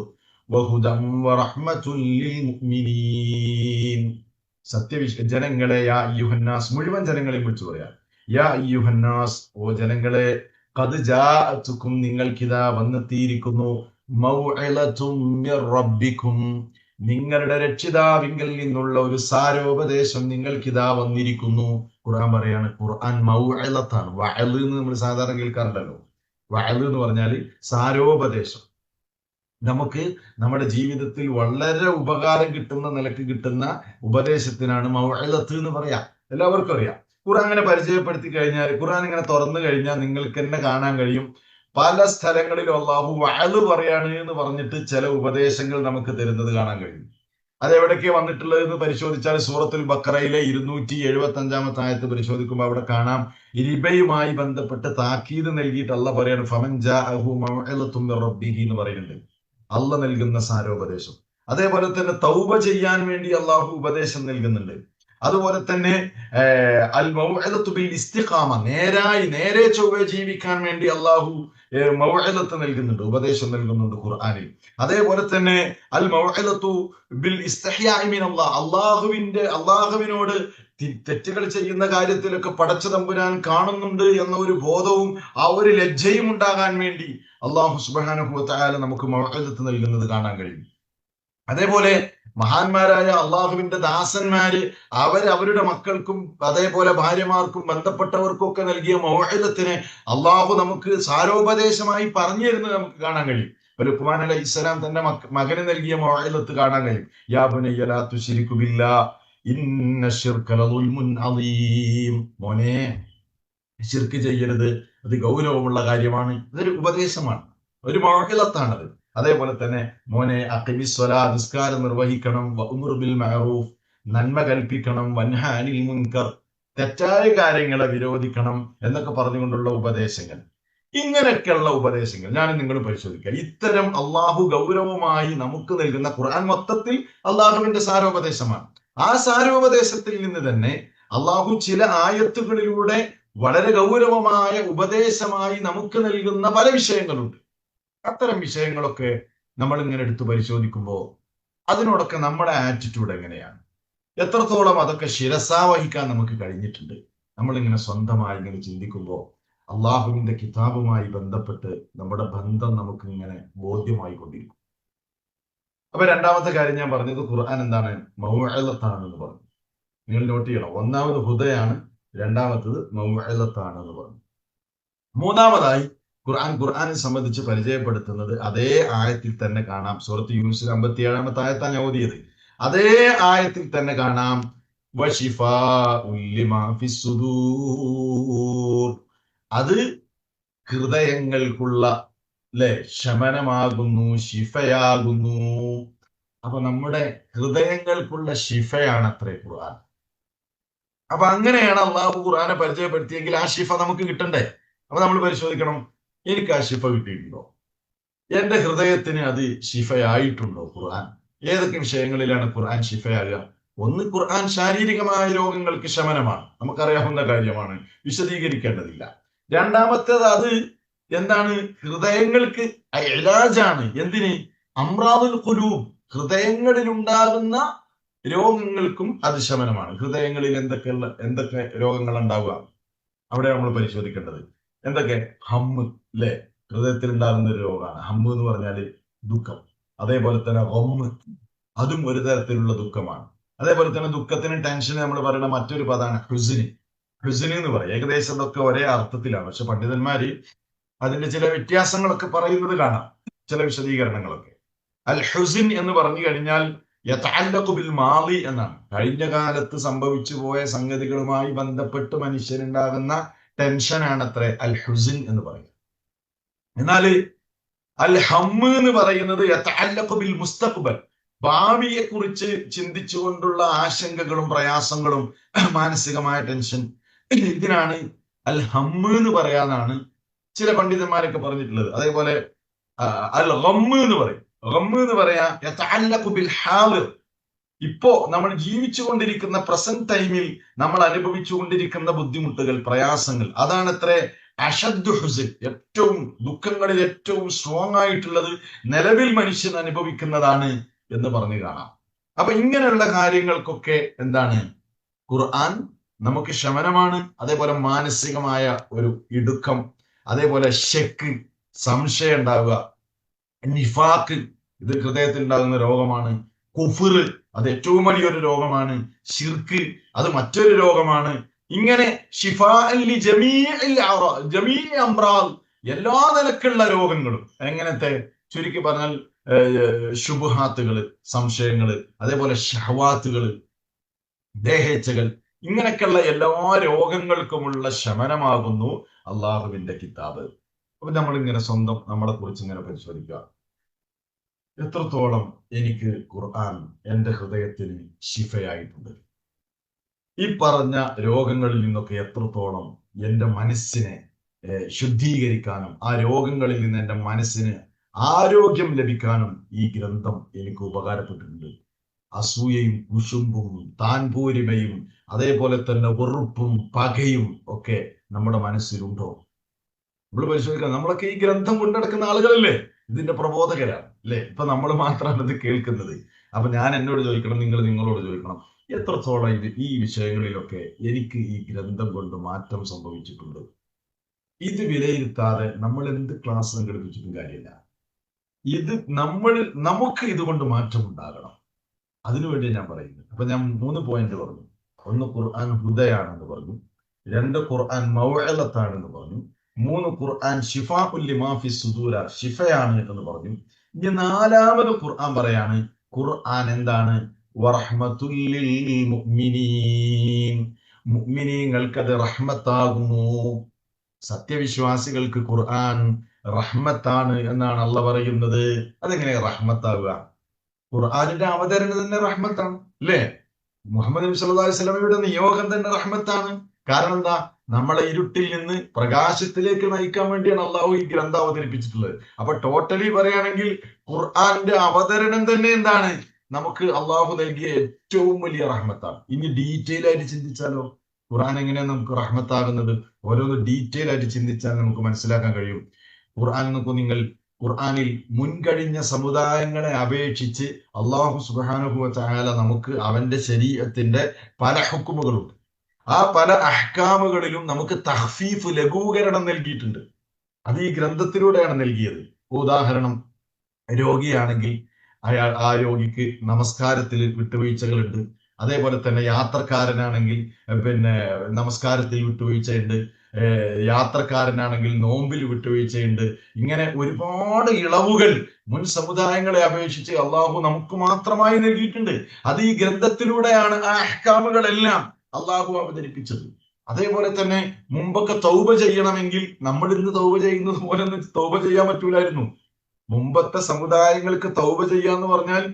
വഹുദൻ വറഹ്മത്തുൻ ലിൽ മുഅ്മിനീൻ. ജനങ്ങളെ, യാ അയ്യുഹന്നാസ്, മുഴുവൻ ജനങ്ങളെയും വിളിച്ചു പറയാം. യാ അയ്യുഹന്നാസ്, ഓ ജനങ്ങളെ, ഖദ് ജാഅതുകും, നിങ്ങൾക്കിതാ വന്നെത്തിയിരിക്കുന്നു, മൗഇളതും മിർ റബ്ബിക്കും, നിങ്ങളുടെ രക്ഷിതാവിങ്കൽ നിന്നുള്ള ഒരു സാരോപദേശം നിങ്ങൾക്കിതാ വന്നിരിക്കുന്നു. ഖുർആൻ പറയാണ്, ഖുർആൻ മൗഇളത്താണ്. വഅല് എന്ന് നമ്മൾ സാധാരണ കേൾക്കാറുണ്ടല്ലോ. വഅല് എന്ന് പറഞ്ഞാൽ സാരോപദേശം. നമുക്ക് നമ്മുടെ ജീവിതത്തിൽ വളരെ ഉപകാരം കിട്ടുന്ന നിലക്ക് കിട്ടുന്ന ഉപദേശത്തിനാണ് മൗഇളത്ത് എന്ന് പറയാം. എല്ലാവർക്കും അറിയാം. ഖുർആൻ അങ്ങനെ പരിചയപ്പെടുത്തി കഴിഞ്ഞാൽ, ഖുർആൻ ഇങ്ങനെ തുറന്നു കഴിഞ്ഞാൽ നിങ്ങൾക്ക് തന്നെ കാണാൻ കഴിയും, പല സ്ഥലങ്ങളിലും അള്ളാഹു വഅല് പറയാണ് എന്ന് പറഞ്ഞിട്ട് ചില ഉപദേശങ്ങൾ നമുക്ക് തരുന്നത് കാണാൻ കഴിയും. അതെവിടേക്ക് വന്നിട്ടുള്ളത് എന്ന് പരിശോധിച്ചാൽ സൂറത്തുൽ ബഖറയിലെ 275 ആയത്ത് പരിശോധിക്കുമ്പോൾ അവിടെ കാണാം, റിബയുമായി ബന്ധപ്പെട്ട് താക്കീത് നൽകിയിട്ട് അള്ളാഹ് പറയാണ്, ഫമൻ ജാഅഹു മൗഇളത്തും മിർ റബ്ബിഹി എന്ന് പറയുന്നുണ്ട്. അള്ളാഹ് നൽകുന്ന സാരോപദേശം. അതേപോലെ തന്നെ തൗബ ചെയ്യാൻ വേണ്ടി അള്ളാഹു ഉപദേശം നൽകുന്നുണ്ട്. അതുപോലെ തന്നെ അൽ മൗഇളത്തു ബിൽ ഇസ്തിഖാമ, നേരെ ചൊവ്വേ ജീവിക്കാൻ വേണ്ടി അള്ളാഹു മൗഇളത്ത് നൽകുന്നുണ്ട്, ഉപദേശം നൽകുന്നുണ്ട് ഖുർആനിൽ. അതേപോലെ തന്നെ അൽ മൗഇളത്തു ബിൽ ഇസ്തിഹ്യാഇ മിനല്ലാഹ്, അള്ളാഹുവിനോട് തെറ്റുകൾ ചെയ്യുന്ന കാര്യത്തിലൊക്കെ പടച്ച തമ്പുരാൻ കാണുന്നുണ്ട് എന്ന ഒരു ബോധവും ആ ഒരു ലജ്ജയും ഉണ്ടാകാൻ വേണ്ടി അള്ളാഹു സുബ്ഹാനഹു വ തആല നമുക്ക് മൗഇളത്ത് നൽകുന്നത് കാണാൻ കഴിയും. അതേപോലെ മഹാന്മാരായ അള്ളാഹുവിന്റെ ദാസന്മാര് അവരുടെ മക്കൾക്കും അതേപോലെ ഭാര്യമാർക്കും ബന്ധപ്പെട്ടവർക്കും ഒക്കെ നൽകിയ മൗഇളത്തിനെ അള്ളാഹു നമുക്ക് സാരോപദേശമായി പറഞ്ഞു തരുന്നത് നമുക്ക് കാണാൻ കഴിയും. ലുഖ്മാൻ അലൈഹിസ്സലാം തന്റെ മകന് നൽകിയ മൗഇളത്ത് കാണാൻ കഴിയും. യാ ബുനയ്യ ലാ തുശ്രികു ബില്ലാഹ് ഇന്ന ശിർക ലദുൽമുൻ അദീം, മോനെ ശിർക്ക് ചെയ്യരുത്, അത് ഗൗരവമുള്ള കാര്യമാണ്. ഇതൊരു ഉപദേശമാണ്, ഒരു മൗഇളത്താണത്. അതേപോലെ തന്നെ മോനെ അഖിമിസ്സലാ, നിസ്കാരം നിർവഹിക്കണം, വഅ്മുർ ബിൽ മഅറൂഫ്, നന്മ കൽപ്പിക്കണം, വൻഹ അനിൽ മുൻകർ, തെറ്റായ കാര്യങ്ങളെ വിരോധിക്കണം എന്നൊക്കെ പറഞ്ഞുകൊണ്ടുള്ള ഉപദേശങ്ങൾ. ഇങ്ങനെയൊക്കെയുള്ള ഉപദേശങ്ങൾ ഞാൻ നിങ്ങൾ പരിശോധിക്കുക. ഇത്തരം അള്ളാഹു ഗൗരവമായി നമുക്ക് നൽകുന്ന ഖുർആൻ മൊത്തത്തിൽ അള്ളാഹുവിന്റെ സാരോപദേശമാണ്. ആ സാരോപദേശത്തിൽ നിന്ന് തന്നെ അള്ളാഹു ചില ആയത്തുകളിലൂടെ വളരെ ഗൗരവമായ ഉപദേശമായി നമുക്ക് നൽകുന്ന പല വിഷയങ്ങളുണ്ട്. അത്തരം വിഷയങ്ങളൊക്കെ നമ്മൾ ഇങ്ങനെ എടുത്ത് പരിശോധിക്കുമ്പോൾ അതിനോടൊക്കെ നമ്മുടെ ആറ്റിറ്റ്യൂഡ് എങ്ങനെയാണ്, എത്രത്തോളം അതൊക്കെ ശിരസാവഹിക്കാൻ നമുക്ക് കഴിഞ്ഞിട്ടുണ്ട്, നമ്മളിങ്ങനെ സ്വന്തമായി ഇങ്ങനെ ചിന്തിക്കുമ്പോൾ അള്ളാഹുവിന്റെ കിതാബുമായി ബന്ധപ്പെട്ട് നമ്മുടെ ബന്ധം നമുക്ക് ഇങ്ങനെ ബോധ്യമായി കൊണ്ടിരിക്കും. അപ്പൊ രണ്ടാമത്തെ കാര്യം ഞാൻ പറഞ്ഞത് ഖുർആൻ എന്താണ്, മൗഇളത്താണെന്ന് പറഞ്ഞു. നിങ്ങൾ നോട്ട് ചെയ്യണം. ഒന്നാമത് ഹുദയാണ്, രണ്ടാമത്തത് മൗഇളത്താണ് എന്ന് പറഞ്ഞു. മൂന്നാമതായി ഖുർആനെ സംബന്ധിച്ച് പരിചയപ്പെടുത്തുന്നത് അതേ ആയത്തിൽ തന്നെ കാണാം. സൂറത്ത് യൂനുസിൽ 57-ാമത്തെ ആയത്താണ് ഞാൻ ഓതിയത്. അതേ ആയത്തിൽ തന്നെ കാണാം, വശിഫാഉൻ ലിമാ ഫിസ്സുദൂർ, അത് ഹൃദയങ്ങൾക്കുള്ള ശമനമാകുന്നു, ശിഫയാകുന്നു. അപ്പൊ നമ്മുടെ ഹൃദയങ്ങൾക്കുള്ള ശിഫയാണ് അത്രേ ഖുർആൻ. അപ്പൊ അങ്ങനെയാണ് അള്ളാഹു ഖുർആനെ പരിചയപ്പെടുത്തിയെങ്കിൽ ആ ശിഫ നമുക്ക് കിട്ടണ്ടേ? അപ്പൊ നമ്മൾ പരിശോധിക്കണം, എനിക്ക് ആ ശിഫ കിട്ടിയിട്ടുണ്ടോ, എന്റെ ഹൃദയത്തിന് അത് ശിഫയായിട്ടുണ്ടോ ഖുർആൻ? ഏതൊക്കെ വിഷയങ്ങളിലാണ് ഖുർആൻ ശിഫയാകുക? ഒന്ന്, ഖുർആൻ ശാരീരികമായ രോഗങ്ങൾക്ക് ശമനമാണ്, നമുക്കറിയാവുന്ന കാര്യമാണ്, വിശദീകരിക്കേണ്ടതില്ല. രണ്ടാമത്തേത് അത് എന്താണ്, ഹൃദയങ്ങൾക്ക് ഇലാജാണ്. എന്തിന്? അംറാദുൽ ഖുലൂബ്, ഹൃദയങ്ങളിൽ ഉണ്ടാകുന്ന രോഗങ്ങൾക്കും അത് ശമനമാണ്. ഹൃദയങ്ങളിൽ എന്തൊക്കെ രോഗങ്ങൾ ഉണ്ടാവുക, അവിടെ നമ്മൾ പരിശോധിക്കേണ്ടത്. എന്തൊക്കെ? ഹമ്മ്, അല്ലെ? ഹൃദയത്തിൽ ഉണ്ടാകുന്ന ഒരു രോഗമാണ് ഹമ്മ് എന്ന് പറഞ്ഞാൽ ദുഃഖം. അതേപോലെ തന്നെ ഗമ്മ്, അതും ഒരു തരത്തിലുള്ള ദുഃഖമാണ്. അതേപോലെ തന്നെ ദുഃഖത്തിന് ടെൻഷന് നമ്മൾ പറയുന്ന മറ്റൊരു പദമാണ് ഹുസ്ന്. ഹുസ്ന് എന്ന് പറയും. ഏകദേശം ഇതൊക്കെ ഒരേ അർത്ഥത്തിലാണ്, പക്ഷെ പണ്ഡിതന്മാര് അതിന്റെ ചില വ്യത്യാസങ്ങളൊക്കെ പറയുന്നത് കാണാം, ചില വിശദീകരണങ്ങളൊക്കെ. അൽ ഹുസ്ൻ എന്ന് പറഞ്ഞു കഴിഞ്ഞാൽ യതഅല്ലഖു ബിൽ മാളി എന്നാണ്. കഴിഞ്ഞ കാലത്ത് സംഭവിച്ചു പോയ സംഗതികളുമായി ബന്ധപ്പെട്ട് മനുഷ്യനുണ്ടാകുന്ന ടെൻഷനാണ് അത്രേ അൽ ഹുസ്ൻ എന്ന് പറയുന്നത്. എന്നാൽ അൽ ഹമ്മ് എന്ന് പറയുന്നത് യതഅല്ലഖു ബിൽ മുസ്തഖ്ബൽ, ഭാവിയെ കുറിച്ച് ചിന്തിച്ചുകൊണ്ടുള്ള ആശങ്കകളും പ്രയാസങ്ങളും മാനസികമായ ടെൻഷൻ, ഇതിനാണ് അൽ ഹമ്മ് എന്ന് പറയാനാണ് ചില പണ്ഡിതന്മാരൊക്കെ പറഞ്ഞിട്ടുള്ളത്. അതേപോലെ അൽ ഗമ്മ് എന്ന് പറയും. ഗമ്മ് എന്ന് പറയാ യതഅല്ലഖു ബിൽ ഹാദിർ, ഇപ്പോ നമ്മൾ ജീവിച്ചുകൊണ്ടിരിക്കുന്ന പ്രസന്റ് ടൈമിൽ നമ്മൾ അനുഭവിച്ചുകൊണ്ടിരിക്കുന്ന ബുദ്ധിമുട്ടുകൾ, പ്രയാസങ്ങൾ, അതാണ് അത്രേ അഷദ്ദു ഹുസ്ൻ. ഏറ്റവും ദുഃഖങ്ങളിൽ ഏറ്റവും സ്ട്രോങ് ആയിട്ടുള്ളത് നിലവിൽ മനുഷ്യൻ അനുഭവിക്കുന്നതാണ് എന്ന് പറഞ്ഞു കാണാം. അപ്പൊ ഇങ്ങനെയുള്ള കാര്യങ്ങൾക്കൊക്കെ എന്താണ്, ഖുർആൻ നമുക്ക് ശമനമാണ്. അതേപോലെ മാനസികമായ ഒരു ഇടുക്കം, അതേപോലെ ശക്ക്, സംശയം ഉണ്ടാവുക, നിഫാക്ക്, ഇത് ഹൃദയത്തിൽ ഉണ്ടാകുന്ന രോഗമാണ്. കുഫർ, അത് ഏറ്റവും വലിയൊരു രോഗമാണ്. ഷിർക്ക്, അത് മറ്റൊരു രോഗമാണ്. ഇങ്ങനെ എല്ലാ നിലക്കുള്ള രോഗങ്ങളും, എങ്ങനത്തെ, ചുരുക്കി പറഞ്ഞാൽ ശുബ്ഹാത്തുകള്, സംശയങ്ങള്, അതേപോലെ ഷഹവാത്തുകള്, ദേഹേച്ഛകൾ, ഇങ്ങനെയൊക്കെയുള്ള എല്ലാ രോഗങ്ങൾക്കുമുള്ള ശമനമാകുന്നു അള്ളാഹുവിന്റെ കിതാബ്. അപ്പൊ നമ്മളിങ്ങനെ സ്വന്തം നമ്മളെ കുറിച്ച് ഇങ്ങനെ പരിശോധിക്കുക. എത്രത്തോളം എനിക്ക് ഖുർആൻ എന്റെ ഹൃദയത്തിന് ശിഫയായിട്ടുണ്ട്. ഈ പറഞ്ഞ രോഗങ്ങളിൽ നിന്നൊക്കെ എത്രത്തോളം എന്റെ മനസ്സിനെ ശുദ്ധീകരിക്കാനും ആ രോഗങ്ങളിൽ നിന്ന് എന്റെ മനസ്സിന് ആരോഗ്യം ലഭിക്കാനും ഈ ഗ്രന്ഥം എനിക്ക് ഉപകാരപ്പെട്ടിട്ടുണ്ട്. അസൂയയും കുശുമ്പും താൻപോരിമയും അതേപോലെ തന്നെ വെറുപ്പും പകയും ഒക്കെ നമ്മുടെ മനസ്സിലുണ്ടോ? നമ്മൾ പരിശോധിക്കാം. നമ്മളൊക്കെ ഈ ഗ്രന്ഥം കൊണ്ടുനടക്കുന്ന ആളുകളല്ലേ, ഇതിന്റെ പ്രബോധകരാണ് അല്ലെ? ഇപ്പൊ നമ്മൾ മാത്രമാണ് ഇത് കേൾക്കുന്നത്. അപ്പൊ ഞാൻ എന്നോട് ചോദിക്കണം, നിങ്ങൾ നിങ്ങളോട് ചോദിക്കണം, എത്രത്തോളം ഈ വിഷയങ്ങളിലൊക്കെ എനിക്ക് ഈ ഗ്രന്ഥം കൊണ്ട് മാറ്റം സംഭവിച്ചിട്ടുണ്ട്. ഇത് വിലയിരുത്താതെ നമ്മൾ എന്ത് ക്ലാസ് സംഘടിപ്പിച്ചിട്ടും കാര്യമില്ല. ഇത് നമുക്ക് ഇതുകൊണ്ട് മാറ്റം ഉണ്ടാകണം. അതിനുവേണ്ടി ഞാൻ പറയുന്നത്. അപ്പൊ ഞാൻ 3 പോയിന്റ് പറഞ്ഞു. 1, ഖുർആൻ ഹുദയാണെന്ന് പറഞ്ഞു. 2, ഖുർആൻ മൗഇളത്താണെന്ന് പറഞ്ഞു. 3, ഖുർആൻ ശിഫാഉൽ ലിമാ ഫി സുദൂര, ശിഫയാണ് എന്ന് പറഞ്ഞു. ഇനി 4ാമത് ഖുർആൻ പറയാണ്, ഖുർആൻ എന്താണ്? വറഹ്മത്തുൽ ലിൽ മുഅ്മിനീൻ, മുഅ്മിനീങ്ങൾക്ക് അത് റഹ്മത്താകുന്നു. സത്യവിശ്വാസികൾക്ക് ഖുർആൻ റഹ്മത്താണ് എന്നാണ് അള്ളാഹ് പറയുന്നത്. അതെങ്ങനെ റഹ്മത്താവുക? ഖുർആനിന്റെ അവതരണം തന്നെ റഹ്മത്താണ് അല്ലേ? മുഹമ്മദ് നബി സല്ലല്ലാഹു അലൈഹി വസല്ലമയുടെ നിയോഗം തന്നെ റഹ്മത്താണ്. കാരണം എന്താ? നമ്മളെ ഇരുട്ടിൽ നിന്ന് പ്രകാശത്തിലേക്ക് നയിക്കാൻ വേണ്ടിയാണ് അള്ളാഹു ഈ ഗ്രന്ഥം അവതരിപ്പിച്ചിട്ടുള്ളത്. അപ്പൊ ടോട്ടലി പറയുകയാണെങ്കിൽ ഖുർആന്റെ അവതരണം തന്നെ എന്താണ്? നമുക്ക് അള്ളാഹു നൽകിയ ഏറ്റവും വലിയ റഹ്മത്താണ്. ഇനി ഡീറ്റെയിൽ ആയിട്ട് ചിന്തിച്ചാലോ, ഖുർആൻ എങ്ങനെയാണ് നമുക്ക് റഹ്മത്താകുന്നത്? ഓരോന്ന് ഡീറ്റെയിൽ ആയിട്ട് ചിന്തിച്ചാൽ നമുക്ക് മനസ്സിലാക്കാൻ കഴിയും. ഖുർആൻ നോക്കൂ നിങ്ങൾ. ഖുർആനിൽ മുൻകഴിഞ്ഞ സമുദായങ്ങളെ അപേക്ഷിച്ച് അള്ളാഹു സുബ്ഹാനഹു വ തആല നമുക്ക് അവന്റെ ശരീഅത്തിന്റെ പല ഹുക്കുമുകളുണ്ട്. ആ പല അഹ്കാമുകളിലും നമുക്ക് തഖ്ഫീഫ്, ലഘൂകരണം നൽകിയിട്ടുണ്ട്. അത് ഈ ഗ്രന്ഥത്തിലൂടെയാണ് നൽകിയത്. ഉദാഹരണം, രോഗിയാണെങ്കിൽ ആ രോഗിക്ക് നമസ്കാരത്തിൽ വിട്ടുവീഴ്ചകളുണ്ട്. അതേപോലെ തന്നെ യാത്രക്കാരനാണെങ്കിൽ നമസ്കാരത്തിൽ വിട്ടുവീഴ്ചയുണ്ട്. യാത്രക്കാരനാണെങ്കിൽ നോമ്പിൽ വിട്ടുവീഴ്ചയുണ്ട്. ഇങ്ങനെ ഒരുപാട് ഇളവുകൾ മുൻ സമുദായങ്ങളെ അപേക്ഷിച്ച് അള്ളാഹു നമുക്ക് മാത്രമായി നൽകിയിട്ടുണ്ട്. അത് ഈ ഗ്രന്ഥത്തിലൂടെയാണ് ആ അഹ്കാമുകളെല്ലാം അള്ളാഹു അവതരിപ്പിച്ചത്. അതേപോലെ തന്നെ മുമ്പൊക്കെ തൗബ ചെയ്യണമെങ്കിൽ നമ്മൾ ഇന്ന് തൗബ ചെയ്യുന്നത് പോലെ ഒന്നും തൗബ ചെയ്യാൻ പറ്റൂലായിരുന്നു. മുമ്പത്തെ സമുദായങ്ങൾക്ക് തൗബ ചെയ്യാന്ന് പറഞ്ഞാൽ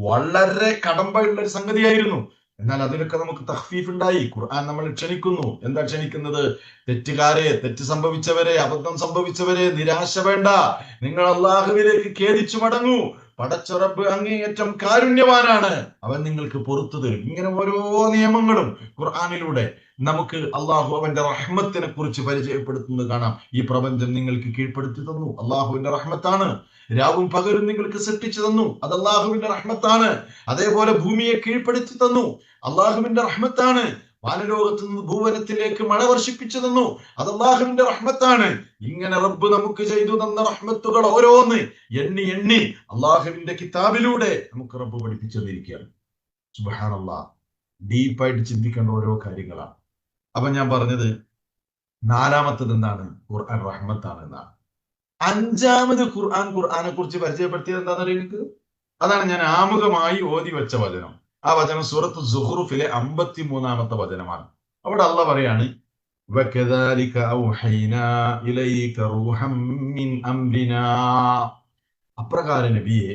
വളരെ കടമ്പയുള്ള ഒരു സംഗതിയായിരുന്നു. എന്നാൽ അതിലൊക്കെ നമുക്ക് തഖ്ഫീഫ് ഉണ്ടായി. ഖുർആൻ നമ്മൾ ക്ഷണിക്കുന്നു. എന്താ ക്ഷണിക്കുന്നത്? തെറ്റുകാരെ, തെറ്റ് സംഭവിച്ചവരെ, അബദ്ധം സംഭവിച്ചവരെ, നിരാശ വേണ്ട, നിങ്ങൾ അള്ളാഹുവിലേക്ക് ഖേദിച്ചു മടങ്ങൂ. പടച്ചുറപ്പ് അങ്ങേയറ്റം കാരുണ്യവാനാണ്, അവൻ നിങ്ങൾക്ക് പുറത്തു തരും. ഇങ്ങനെ ഓരോ നിയമങ്ങളും ഖുർആനിലൂടെ നമുക്ക് അള്ളാഹു അവന്റെ റഹ്മത്തിനെ കുറിച്ച് പരിചയപ്പെടുത്തുന്നത് കാണാം. ഈ പ്രപഞ്ചം നിങ്ങൾക്ക് കീഴ്പ്പെടുത്തി തന്നു, അള്ളാഹുവിന്റെ റഹ്മത്താണ്. രാവും പകലും നിങ്ങൾക്ക് സൃഷ്ടിച്ചു തന്നു, അത് അള്ളാഹുവിന്റെ റഹ്മത്താണ്. അതേപോലെ ഭൂമിയെ കീഴ്പ്പെടുത്തി തന്നു, അള്ളാഹുവിന്റെ റഹ്മത്താണ്. വാനലോകത്ത് നിന്ന് ഭൂവനത്തിലേക്ക് മഴ വർഷിപ്പിച്ചു തന്നു, അത് അള്ളാഹുവിന്റെ റഹ്മത്താണ്. ഇങ്ങനെ റബ്ബ് നമുക്ക് ചെയ്തു തന്ന റഹ്മത്തുകൾ ഓരോന്ന് എണ്ണി എണ്ണി അള്ളാഹുവിന്റെ കിതാബിലൂടെ നമുക്ക് റബ്ബ് പഠിപ്പിച്ചു തന്നിരിക്കുകയാണ്. സുബ്ഹാനല്ലാഹ്, ഡീപ്പായിട്ട് ചിന്തിക്കേണ്ട ഓരോ കാര്യങ്ങളാണ്. അപ്പൊ ഞാൻ പറഞ്ഞത് 4ാമത്തത് എന്താണ്? ഖുർആൻ റഹ്മത്താണ് എന്നാണ്. 5ാമത് ഖുർആനെ കുറിച്ച് പരിചയപ്പെടുത്തിയത് എന്താണെന്ന് അറിയാം. അതാണ് ഞാൻ ആമുഖമായി ഓതി വെച്ച വചനം. ആ വചനം സൂറത്ത് സുഖ്റുഫിലെ 53ാമത്തെ വചനമാണ്. അവിടെ അള്ളാഹ് പറയാണ്, വകദാലിക ഔഹൈനാ ഇലൈക റൂഹം മിൻ അംരിനാ, അപ്രകാരം നബിയെ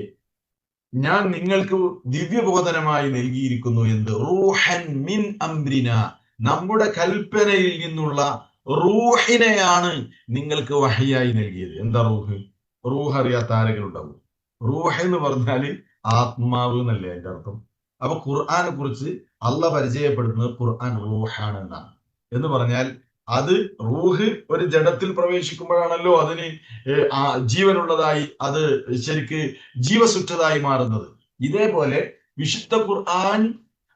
ഞാൻ നിങ്ങൾക്ക് ദിവ്യബോധനമായി നൽകിയിരിക്കുന്നു. എന്ത്? റൂഹൻ മിൻ അംരിന, നമ്മുടെ കൽപ്പനയിൽ നിന്നുള്ള റൂഹിനെയാണ് നിങ്ങൾക്ക് വഹയായി നൽകിയത്. എന്താ റൂഹ്? റൂഹ് അറിയാത്ത ആരെങ്കിലും ഉണ്ടാവും? റൂഹ് എന്ന് പറഞ്ഞാല് ആത്മാവ് എന്നല്ലേ അതിന്റെ അർത്ഥം. അപ്പൊ ഖുർആനെ കുറിച്ച് അള്ളാഹ് പരിചയപ്പെടുത്തുന്നത് ഖുർആൻ റൂഹാണ് എന്നാണ്. എന്ന് പറഞ്ഞാൽ അത് റൂഹ് ഒരു ജഡത്തിൽ പ്രവേശിക്കുമ്പോഴാണല്ലോ അതിന് ജീവനുള്ളതായി, അത് ശരിക്ക് ജീവസുറ്റതായി മാറുന്നത്. ഇതേപോലെ വിശുദ്ധ ഖുർആൻ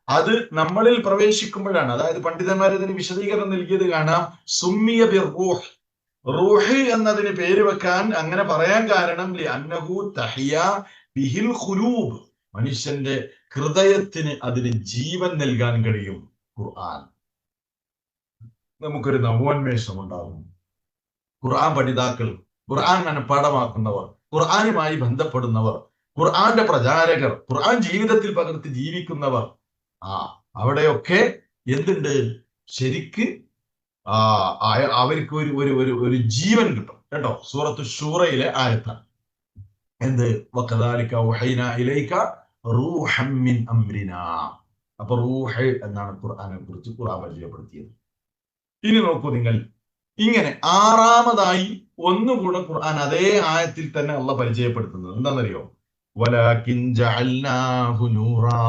അത് നമ്മളിൽ പ്രവേശിക്കുമ്പോഴാണ്, അതായത് പണ്ഡിതന്മാർ ഇതിന് വിശദീകരണം നൽകിയത് കാണാം. സുമ്മിയ ബിർ റൂഹ്, റൂഹ് എന്നതിന് പേര് വെക്കാൻ അങ്ങനെ പറയാൻ കാരണം അന്നഹു തഹിയ ബിഹിൽ ഖുലൂബ്, മനുഷ്യന്റെ ഹൃദയത്തിന് അതിന് ജീവൻ നൽകാൻ കഴിയും ഖുർആൻ. നമുക്കൊരു നവോന്മേഷം ഉണ്ടാകും. ഖുർആൻ പഠിതാക്കൾ, ഖുർആൻ മനഃപ്പാഠമാക്കുന്നവർ, ഖുർആനുമായി ബന്ധപ്പെടുന്നവർ, ഖുർആന്റെ പ്രചാരകർ, ഖുർആൻ ജീവിതത്തിൽ പകർത്തി ജീവിക്കുന്നവർ, അവിടെയൊക്കെ എന്തുണ്ട്? ശരിക്ക് അവർക്ക് ഒരു ഒരു ഒരു ഒരു ജീവൻ കിട്ടും കേട്ടോ. സൂറത്തു ശൂറയിലെ ആയത്താണ് എന്ത്? വകദാലിക ഔഹൈനാ ഇലൈക റൂഹൻ മിൻ അംരിനാ. അപ്പൊ റൂഹ് എന്നാണ് ഖുർആനെ കുറിച്ച് ഖുർആൻ പരിചയപ്പെടുത്തിയത്. ഇനി നോക്കൂ നിങ്ങൾ, ഇങ്ങനെ ആറാമതായി ഒന്നുകൂടെ ഖുർആൻ അതേ ആയത്തിൽ തന്നെ അള്ളാഹ് പരിചയപ്പെടുത്തുന്നത് എന്താണെന്നറിയോ? വലാകിൻ ജഅൽനാഹു നൂറാ,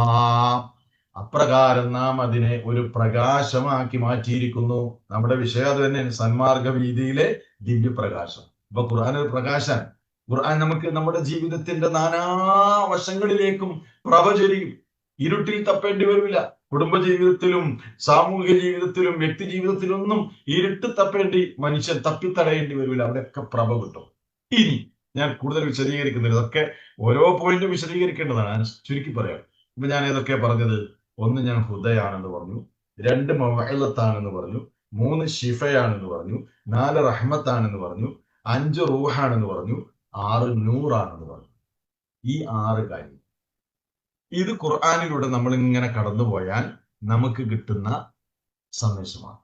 അപ്രകാരം നാം അതിനെ ഒരു പ്രകാശമാക്കി മാറ്റിയിരിക്കുന്നു. നമ്മുടെ വിഷയം അത് തന്നെ, സന്മാർഗ വീതിയിലെ ദിവ്യപ്രകാശം. അപ്പൊ ഖുർആൻ ഒരു പ്രകാശം. ഖുർആൻ നമുക്ക് നമ്മുടെ ജീവിതത്തിന്റെ നാനാവശങ്ങളിലേക്കും പ്രഭ ചൊരിയും. ഇരുട്ടിൽ തപ്പേണ്ടി വരില്ല. കുടുംബജീവിതത്തിലും സാമൂഹിക ജീവിതത്തിലും വ്യക്തി ജീവിതത്തിലൊന്നും ഇരുട്ട് തപ്പേണ്ടി മനുഷ്യൻ തപ്പിത്തടയേണ്ടി വരില്ല. അവിടെയൊക്കെ പ്രഭ കിട്ടും. ഇനി ഞാൻ കൂടുതൽ വിശദീകരിക്കുന്നില്ല, ഇതൊക്കെ ഓരോ പോയിന്റും വിശദീകരിക്കേണ്ടതാണ്. ഞാൻ ചുരുക്കി പറയാം. ഇപ്പൊ ഞാൻ ഏതൊക്കെയാ പറഞ്ഞത്? ഒന്ന്, ഞാൻ ഹുദയാണെന്ന് പറഞ്ഞു. 2, മൗഇളത്താണെന്ന് പറഞ്ഞു. 3, ഷിഫയാണെന്ന് പറഞ്ഞു. 4, റഹ്മത്താണെന്ന് പറഞ്ഞു. 5, റൂഹാണെന്ന് പറഞ്ഞു. 6, നൂറാണെന്ന് പറഞ്ഞു. ഈ 6 കാര്യം ഇത് ഖുർആനിലൂടെ നമ്മൾ ഇങ്ങനെ കടന്നുപോയാൽ നമുക്ക് കിട്ടുന്ന സന്ദേശമാണ്.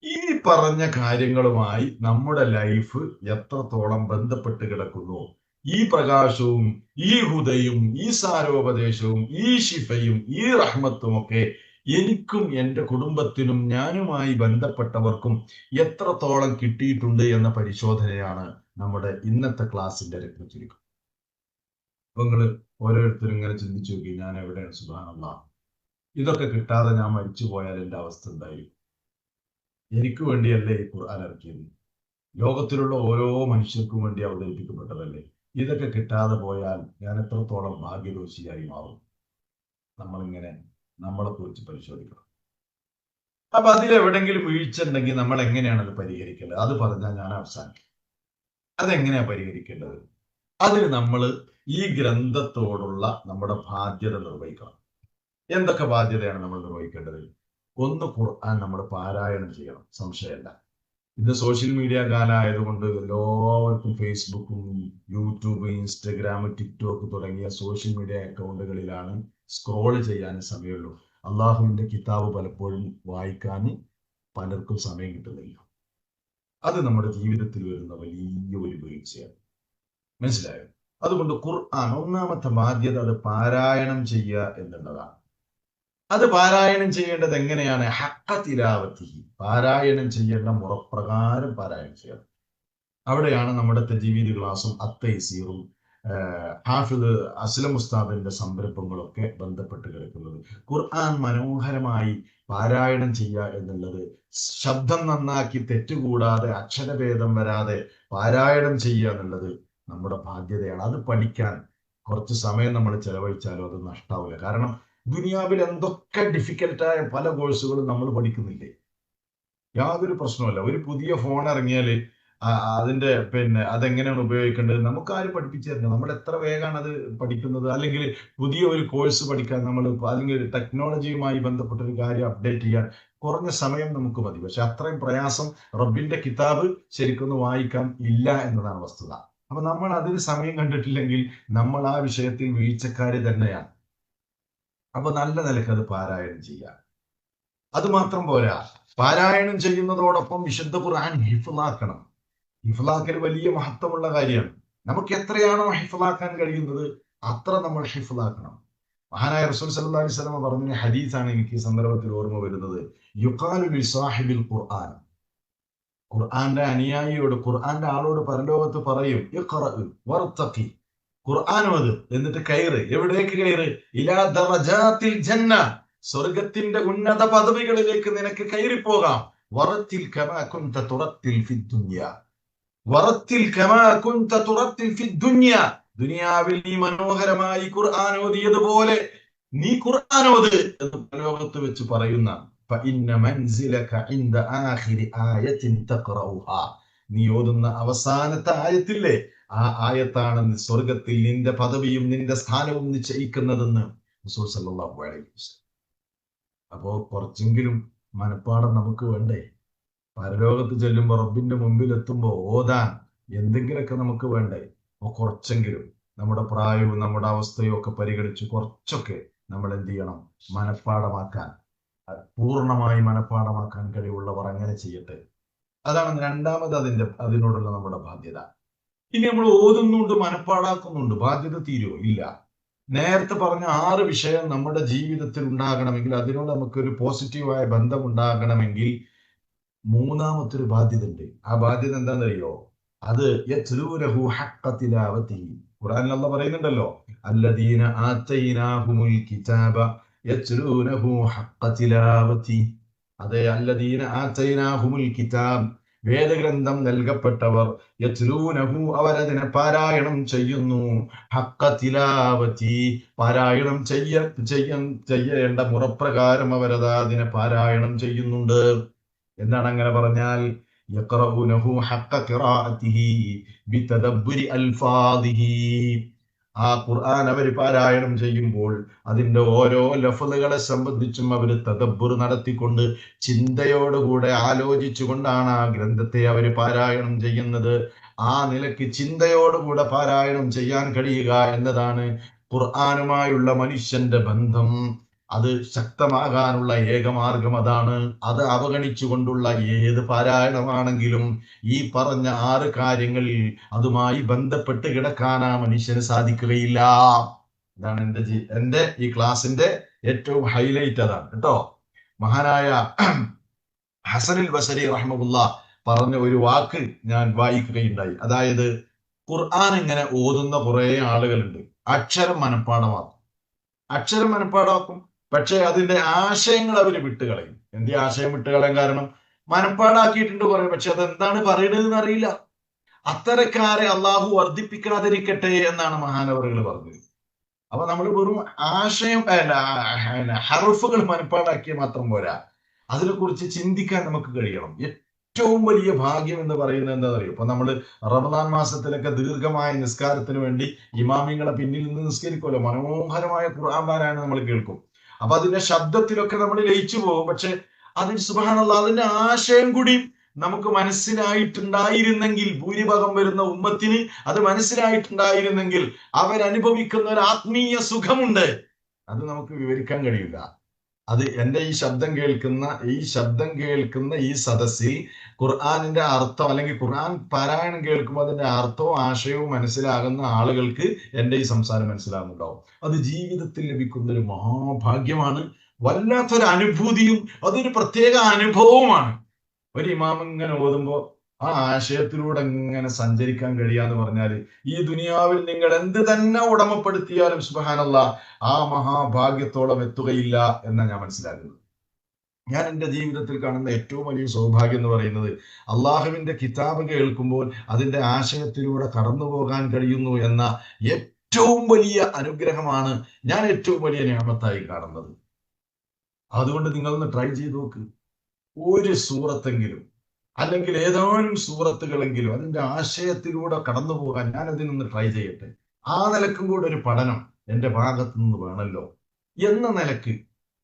ഈ പറഞ്ഞ കാര്യങ്ങളുമായി നമ്മുടെ ലൈഫ് എത്രത്തോളം ബന്ധപ്പെട്ട് കിടക്കുന്നു, ഈ പ്രകാശവും ഈ ഹുദയും ഈ സാരോപദേശവും ഈ ശിഫയും ഈ റഹ്മത്തും ഒക്കെ എനിക്കും എൻ്റെ കുടുംബത്തിനും ഞാനുമായി ബന്ധപ്പെട്ടവർക്കും എത്രത്തോളം കിട്ടിയിട്ടുണ്ട് എന്ന പരിശോധനയാണ് നമ്മുടെ ഇന്നത്തെ ക്ലാസ്സിന്റെ രത്നചുരുക്കം. അപ്പൊ നിങ്ങൾ ഓരോരുത്തരും ഇങ്ങനെ ചിന്തിച്ചു നോക്കി, ഞാൻ എവിടെയാണ് സുബ്ഹാനല്ലാഹ്, ഇതൊക്കെ കിട്ടാതെ ഞാൻ മരിച്ചു പോയാൽ എൻ്റെ അവസ്ഥ എന്തായിരിക്കും? എനിക്ക് വേണ്ടിയല്ലേ ഈ ഖുർആൻ ഇറക്കിയത്? ലോകത്തിലുള്ള ഓരോ മനുഷ്യർക്കും വേണ്ടി അവതരിപ്പിക്കപ്പെട്ടതല്ലേ? ഇതൊക്കെ കിട്ടാതെ പോയാൽ ഞാൻ എത്രത്തോളം ഭാഗ്യദോഷിയായി മാറും? നമ്മളിങ്ങനെ നമ്മളെ കുറിച്ച് പരിശോധിക്കണം. അപ്പൊ അതിലെവിടെങ്കിലും വീഴ്ച ഉണ്ടെങ്കിൽ നമ്മൾ എങ്ങനെയാണ് അത് പരിഹരിക്കേണ്ടത്? അത് പറഞ്ഞാൽ ഞാൻ അവസാനിക്കും. അതെങ്ങനെയാ പരിഹരിക്കേണ്ടത്? അതിന് നമ്മൾ ഈ ഗ്രന്ഥത്തോടുള്ള നമ്മുടെ ബാധ്യത നിർവഹിക്കണം. എന്തൊക്കെ ബാധ്യതയാണ് നമ്മൾ നിർവഹിക്കേണ്ടത്? ഒന്ന്, ഖുർആൻ നമ്മൾ പാരായണം ചെയ്യണം, സംശയമല്ല. ഇന്ന് സോഷ്യൽ മീഡിയ കാലമായതുകൊണ്ട് എല്ലാവർക്കും ഫേസ്ബുക്കും യൂട്യൂബ്, ഇൻസ്റ്റഗ്രാം, ടിക്ടോക്ക് തുടങ്ങിയ സോഷ്യൽ മീഡിയ അക്കൗണ്ടുകളിലാണ് സ്ക്രോൾ ചെയ്യാൻ സമയമുള്ളൂ. അള്ളാഹുവിന്റെ കിതാബ് പലപ്പോഴും വായിക്കാൻ പലർക്കും സമയം കിട്ടുന്നില്ല. അത് നമ്മുടെ ജീവിതത്തിൽ വരുന്ന വലിയ ഒരു വീഴ്ചയാണ്. മനസ്സിലായോ? അതുകൊണ്ട് ഖുർആൻ ഒന്നാമത്തെ ബാധ്യത അത് പാരായണം ചെയ്യുക എന്നുള്ളതാണ്. അത് പാരായണം ചെയ്യേണ്ടത് എങ്ങനെയാണ്? ഹഖ്ഖ തിലാവത്തിഹി, പാരായണം ചെയ്യേണ്ട മുറപ്രകാരം പാരായണം ചെയ്യണം. അവിടെയാണ് നമ്മുടെ തജ്വീദ് ക്ലാസും അത്തൈസീറും ഹാഫിദ് അസ്ലം ഉസ്താദിന്റെ സംരംഭങ്ങളൊക്കെ ബന്ധപ്പെട്ട് കിടക്കുന്നത്. ഖുർആൻ മനോഹരമായി പാരായണം ചെയ്യുക എന്നുള്ളത്, ശബ്ദം നന്നാക്കി തെറ്റുകൂടാതെ അക്ഷരഭേദം വരാതെ പാരായണം ചെയ്യുക എന്നുള്ളത് നമ്മുടെ ബാധ്യതയാണ്. അത് പഠിക്കാൻ കുറച്ച് സമയം നമ്മൾ ചെലവഴിച്ചാലും അത് നഷ്ടാവില്ല. കാരണം ദുനിയാവിൽ എന്തൊക്കെ ഡിഫിക്കൽട്ടായ പല കോഴ്സുകളും നമ്മൾ പഠിക്കുന്നില്ലേ? യാതൊരു പ്രശ്നമല്ല. ഒരു പുതിയ ഫോൺ ഇറങ്ങിയാൽ അതിന്റെ അതെങ്ങനെയാണ് ഉപയോഗിക്കേണ്ടത് നമുക്കാരും പഠിപ്പിച്ചു തരുന്നത്. നമ്മൾ എത്ര വേഗമാണ് അത് പഠിക്കുന്നത്? അല്ലെങ്കിൽ പുതിയ ഒരു കോഴ്സ് പഠിക്കാൻ നമ്മൾ, അല്ലെങ്കിൽ ടെക്നോളജിയുമായി ബന്ധപ്പെട്ട ഒരു കാര്യം അപ്ഡേറ്റ് ചെയ്യാൻ കുറഞ്ഞ സമയം നമുക്ക് മതി. പക്ഷെ അത്രയും പ്രയാസം റബ്ബിന്റെ കിതാബ് ശരിക്കൊന്ന് വായിക്കാൻ ഇല്ല എന്നതാണ് വസ്തുത. അപ്പൊ നമ്മൾ അതിന് സമയം കണ്ടിട്ടില്ലെങ്കിൽ നമ്മൾ ആ വിഷയത്തിൽ വീഴ്ചക്കാര് തന്നെയാണ്. അപ്പൊ നല്ല നിലക്ക് അത് പാരായണം ചെയ്യാം. അത് മാത്രം പോരാ, പാരായണം ചെയ്യുന്നതോടൊപ്പം വിശുദ്ധ ഖുർആൻ ഹിഫ്ളാക്കണം. ഹിഫ്ളാക്കൽ വലിയ മഹത്വമുള്ള കാര്യമാണ്. നമുക്ക് എത്രയാണോ ഹിഫ്ളാക്കാൻ കഴിയുന്നത് അത്ര നമ്മൾ ഹിഫ്ളാക്കണം. മഹാനായ റസൂൽ സല്ലല്ലാഹു അലൈഹി വസല്ലം പറഞ്ഞ ഹദീസാണ് എനിക്ക് ഈ സന്ദർഭത്തിൽ ഓർമ്മ വരുന്നത്. യുഖാലു ലിസാഹിബിൽ ഖുർആൻ, ഖുർആന്റെ അനുയായിയോട്, ഖുർആന്റെ ആളോട് പരലോകത്ത് പറയും, ഇഖ്റഅ് വർത്തഖി, ഖുർആനും അത്, എന്നിട്ട് കയറ്. എവിടേക്ക് കയറ്? ഇലാ ദറജാത്തിൽ ജന്ന, സ്വർഗത്തിന്റെ ഉന്നത പദവികളിലേക്ക് നിനക്ക് കയറിപ്പോകാം. വറത്തിൽ കമാ കുൻത തുറത്തിൽ ഫിദ്ദുനിയ, വറത്തിൽ കമാ കുൻത തുറത്തിൽ ഫിദ്ദുനിയ, ദുനിയാവിൽ നീ മനോഹരമായി ഖുർആൻ ഓതിയതുപോലെ നീ ഖുർആൻ ഓത് എന്ന് പരലോകത്ത് വെച്ച് പറയുന്ന ഫഇന്ന മൻസിലക ഇൻദ ആഖിരി ആയത്തിൻ തഖറഉഹാ, നീ ഓതുന്ന അവസാനത്തെ ആയത്തില്ലേ, ആ ആയത്താണ് സ്വർഗത്തിൽ നിന്റെ പദവിയും നിന്റെ സ്ഥാനവും നിശ്ചയിക്കുന്നതെന്ന് റസൂൽ സല്ലല്ലാഹു അലൈഹി വസല്ലം. അപ്പോ കുറച്ചെങ്കിലും മനപ്പാഠം നമുക്ക് വേണ്ടേ? പരലോകത്ത് ചെല്ലുമ്പോ റബ്ബിന്റെ മുമ്പിൽ എത്തുമ്പോ ഓതാൻ എന്തെങ്കിലുമൊക്കെ നമുക്ക് വേണ്ടേ? അപ്പൊ കുറച്ചെങ്കിലും നമ്മുടെ പ്രായവും നമ്മുടെ അവസ്ഥയും ഒക്കെ പരിഗണിച്ച് കുറച്ചൊക്കെ നമ്മൾ എന്ത് ചെയ്യണം? മനപ്പാഠമാക്കാൻ, പൂർണ്ണമായി മനപ്പാഠമാക്കാൻ കഴിവുള്ളവർ അങ്ങനെ ചെയ്യട്ടെ. അതാണ് രണ്ടാമത് അതിനോടുള്ള നമ്മുടെ ബാധ്യത. ഇനി നമ്മൾ ഓതുന്നുണ്ട്, മനപ്പാടാക്കുന്നുണ്ട്, ബാധ്യത തീരുമോ? ഇല്ല. നേരത്തെ പറഞ്ഞ 6 വിഷയം നമ്മുടെ ജീവിതത്തിൽ ഉണ്ടാകണമെങ്കിൽ, അതിനോട് നമുക്കൊരു പോസിറ്റീവായ ബന്ധം ഉണ്ടാകണമെങ്കിൽ മൂന്നാമത്തെ ഒരു ബാധ്യത ഉണ്ട്. ആ ബാധ്യത എന്താണെന്നറിയോ? അത് യത്ലൂനഹു ഹഖ്ഖ തിലാവതിഹി. ഖുർആനിൽ അല്ലാഹ് പറയുന്നുണ്ടല്ലോ, അല്ലദീന ആതൈനാഹുമുൽ കിതാബ യത്ലൂനഹു ഹഖ്ഖ തിലാവതി. അതെ, അല്ലദീന ആതൈനാഹുമുൽ കിതാബ്, വേദഗ്രന്ഥം നൽകപ്പെട്ടവർ, യത്ലൂനഹു, അവരതിനെ പാരായണം ചെയ്യുന്നു, ഹഖ്ഖ തിലാവതി, പാരായണം ചെയ്യേണ്ട മുറപ്രകാരം അവരത് അതിനെ പാരായണം ചെയ്യുന്നുണ്ട്. എന്താണ് അങ്ങനെ പറഞ്ഞാൽ? യഖറഊനഹു ഹഖ്ഖ ഖിറാഅതിഹി ബിതദബ്ബുരി അൽഫാദിഹി. ആ ഖുർആൻ അവർ പാരായണം ചെയ്യുമ്പോൾ അതിന്റെ ഓരോ ലഫ്ളുകളെ സംബന്ധിച്ചും അവർ തദബ്ബുർ നടത്തിക്കൊണ്ട്, ചിന്തയോടുകൂടെ ആലോചിച്ചുകൊണ്ടാണ് ആ ഗ്രന്ഥത്തെ അവർ പാരായണം ചെയ്യുന്നത്. ആ നിലയ്ക്ക് ചിന്തയോടുകൂടെ പാരായണം ചെയ്യാൻ കഴിയുക എന്നതാണ് ഖുർആനുമായുള്ള മനുഷ്യന്റെ ബന്ധം. അത് ശക്തമാകാനുള്ള ഏകമാർഗം അതാണ്. അത് അവഗണിച്ചുകൊണ്ടുള്ള ഏത് പാരായണമാണെങ്കിലും ഈ പറഞ്ഞ 6 കാര്യങ്ങളിൽ അതുമായി ബന്ധപ്പെട്ട് കിടക്കാൻ ആ മനുഷ്യന് സാധിക്കുകയില്ല. ഇതാണ് എന്റെ ഈ ക്ലാസിന്റെ ഏറ്റവും ഹൈലൈറ്റ്, അതാണ് കേട്ടോ. മഹാനായ ഹസനുൽ ബസരി റഹ്മത്തുള്ളാഹി പറഞ്ഞ ഒരു വാക്ക് ഞാൻ വായിക്കുകയുണ്ടായി. അതായത്, ഖുർആൻ ഇങ്ങനെ ഓതുന്ന കുറെ ആളുകളുണ്ട്, അക്ഷരം മനപ്പാടാക്കും, പക്ഷെ അതിന്റെ ആശയങ്ങൾ അവർ വിട്ടുകളയും. എന്തേ ആശയം വിട്ടുകളയാൻ കാരണം? മനപ്പാടാക്കിയിട്ടുണ്ട് കുറെ, പക്ഷെ അതെന്താണ് പറയുന്നതെന്ന് അറിയില്ല. അത്തരക്കാരെ അള്ളാഹു വർദ്ധിപ്പിക്കാതിരിക്കട്ടെ എന്നാണ് മഹാനവറുകൾ പറഞ്ഞത്. അപ്പൊ നമ്മൾ വെറും ആശയം ഹർഫുകൾ മനപ്പാടാക്കിയ മാത്രം പോരാ, അതിനെക്കുറിച്ച് ചിന്തിക്കാൻ നമുക്ക് കഴിയണം. ഏറ്റവും വലിയ ഭാഗ്യം എന്ന് പറയുന്നത് എന്താ പറയുക? ഇപ്പൊ നമ്മൾ റമദാൻ മാസത്തിലൊക്കെ ദീർഘമായ നിസ്കാരത്തിന് വേണ്ടി ഇമാമിങ്ങളെ പിന്നിൽ നിന്ന് നിസ്കരിക്കുമല്ലോ, മനോഹരമായ ഖുർആൻ പാരായണം നമ്മൾ കേൾക്കും. അപ്പൊ അതിന്റെ ശബ്ദത്തിലൊക്കെ നമ്മൾ ലയിച്ചു പോകും. പക്ഷെ അതിന് സുബ്ഹാനല്ലാഹ്, അതിന്റെ ആശയം കൂടി നമുക്ക് മനസ്സിലായിട്ടുണ്ടായിരുന്നെങ്കിൽ, ഭൂരിഭാഗം വരുന്ന ഉമ്മത്തിന് അത് മനസ്സിലായിട്ടുണ്ടായിരുന്നെങ്കിൽ അവരനുഭവിക്കുന്ന ഒരു ആത്മീയ സുഖമുണ്ട്, അത് നമുക്ക് വിവരിക്കാൻ കഴിയില്ല. അത് എന്റെ ഈ ശബ്ദം കേൾക്കുന്ന ഈ സദസ്സിൽ ഖുർആനിന്റെ അർത്ഥം, അല്ലെങ്കിൽ ഖുർആൻ പാരായണം കേൾക്കുമ്പോൾ അതിന്റെ അർത്ഥവും ആശയവും മനസ്സിലാകുന്ന ആളുകൾക്ക് എന്റെ ഈ സംസാരം മനസ്സിലാകുന്നുണ്ടാവും. അത് ജീവിതത്തിൽ ലഭിക്കുന്ന ഒരു മഹാഭാഗ്യമാണ്, വല്ലാത്തൊരു അനുഭൂതിയും അതൊരു പ്രത്യേക അനുഭവവുമാണ്. ഒരു ഇമാം ഇങ്ങനെ ഓതുമ്പോ ആ ആശയത്തിലൂടെ ഇങ്ങനെ സഞ്ചരിക്കാൻ കഴിയാന്ന് പറഞ്ഞാൽ, ഈ ദുനിയാവിൽ നിങ്ങൾ എന്ത് തന്നെ ഉടമപ്പെടുത്തിയാലും സുബ്ഹാനല്ലാഹ് ആ മഹാഭാഗ്യത്തോളം എത്തുകയില്ല എന്നാണ് ഞാൻ മനസ്സിലാക്കുന്നത്. ഞാൻ എൻ്റെ ജീവിതത്തിൽ കാണുന്ന ഏറ്റവും വലിയ സൗഭാഗ്യം എന്ന് പറയുന്നത്, അള്ളാഹുവിന്റെ കിതാബ് കേൾക്കുമ്പോൾ അതിന്റെ ആശയത്തിലൂടെ കടന്നു പോകാൻ കഴിയുന്നു എന്ന ഏറ്റവും വലിയ അനുഗ്രഹമാണ് ഞാൻ ഏറ്റവും വലിയ നിഅമത്തായി കാണുന്നത്. അതുകൊണ്ട് നിങ്ങളൊന്ന് ട്രൈ ചെയ്ത് നോക്ക്. ഒരു സൂറത്തെങ്കിലും, അല്ലെങ്കിൽ ഏതാനും സൂറത്തുകളെങ്കിലും അതിന്റെ ആശയത്തിലൂടെ കടന്നു പോകാൻ ഞാൻ അതിനൊന്ന് ട്രൈ ചെയ്യട്ടെ. ആ നിലക്കും കൂടെ ഒരു പഠനം എന്റെ ഭാഗത്തു നിന്ന് വേണമല്ലോ എന്ന നിലക്ക്.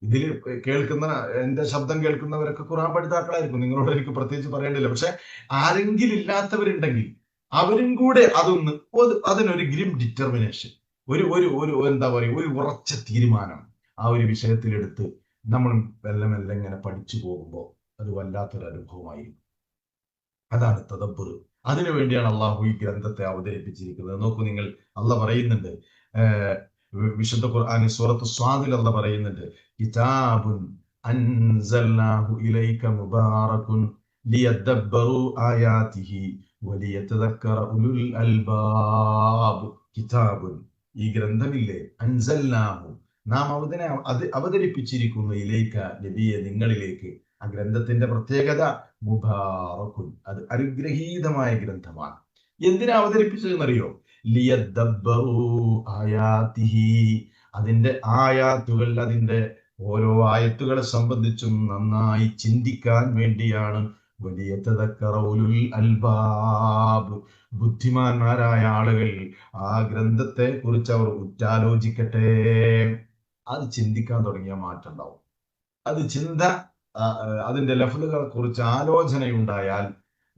ഇതിൽ കേൾക്കുന്ന, എന്റെ ശബ്ദം കേൾക്കുന്നവരൊക്കെ ഖുർആൻ പഠിതാക്കളായിരിക്കും, നിങ്ങളോട് എനിക്ക് പ്രത്യേകിച്ച് പറയേണ്ടില്ല. പക്ഷെ ആരെങ്കിലും ഇല്ലാത്തവരുണ്ടെങ്കിൽ അവരും കൂടെ അതിനൊരു ഗ്രിം ഡിറ്റർമിനേഷൻ, ഒരു ഒരു ഒരു എന്താ പറയുക, ഒരു ഉറച്ച തീരുമാനം ആ ഒരു വിഷയത്തിലെടുത്ത് നമ്മൾ മെല്ലെ മെല്ലെ ഇങ്ങനെ പഠിച്ചു പോകുമ്പോൾ അത് വല്ലാത്തൊരു അനുഭവമായി. അതാണ് തദബ്ബുർ. അതിനു വേണ്ടിയാണ് അള്ളാഹു ഈ ഗ്രന്ഥത്തെ അവതരിപ്പിച്ചിരിക്കുന്നത്. നോക്കൂ നിങ്ങൾ, അള്ളാഹ് പറയുന്നുണ്ട്, വിശുദ്ധ ഖുർആനിൽ സൂറത്ത് സ്വാദിൽ അള്ളാഹ് പറയുന്നുണ്ട്, കിതാബുൻ അൻസൽനാഹു ഇലൈക മുബാറകുൻ ലിയദബ്ബറു ആയാതിഹി വലിയതദക്കറ ഉലുൽ അൽബാബ്. കിതാബുൻ, ഈ ഗ്രന്ഥമില്ലേ, അൻസൽനാഹു, നാം അവതരിപ്പിച്ചിരിക്കുന്നു, ഇലൈക, നബിയെ, നിങ്ങളിലേക്ക്. ആ ഗ്രന്ഥത്തിന്റെ പ്രത്യേകത മുബാറകുൻ, അത് അനുഗ്രഹീതമായ ഗ്രന്ഥമാണ്. എന്തിനാ അവതരിപ്പിച്ചതെന്നറിയോ? ലിയദബ്ബറു ആയാതിഹി, അതിന്റെ ആയാത്തുകൾ, അതിന്റെ ഓരോ ആയത്തുകളെ സംബന്ധിച്ചും നന്നായി ചിന്തിക്കാൻ വേണ്ടിയാണ് വലിയതദക്കറ ഉലുൽ അൽബാബ്, ബുദ്ധിമാന്മാരായ ആളുകൾ ആ ഗ്രന്ഥത്തെ കുറിച്ച് അവർ ഉറ്റാലോചിക്കട്ടെ. അത് ചിന്തിക്കാൻ തുടങ്ങിയ മാറ്റം ഉണ്ടാവും. അത് ചിന്ത അതിന്റെ ലഫ്ലുകളെ കുറിച്ച് ആലോചനയുണ്ടായാൽ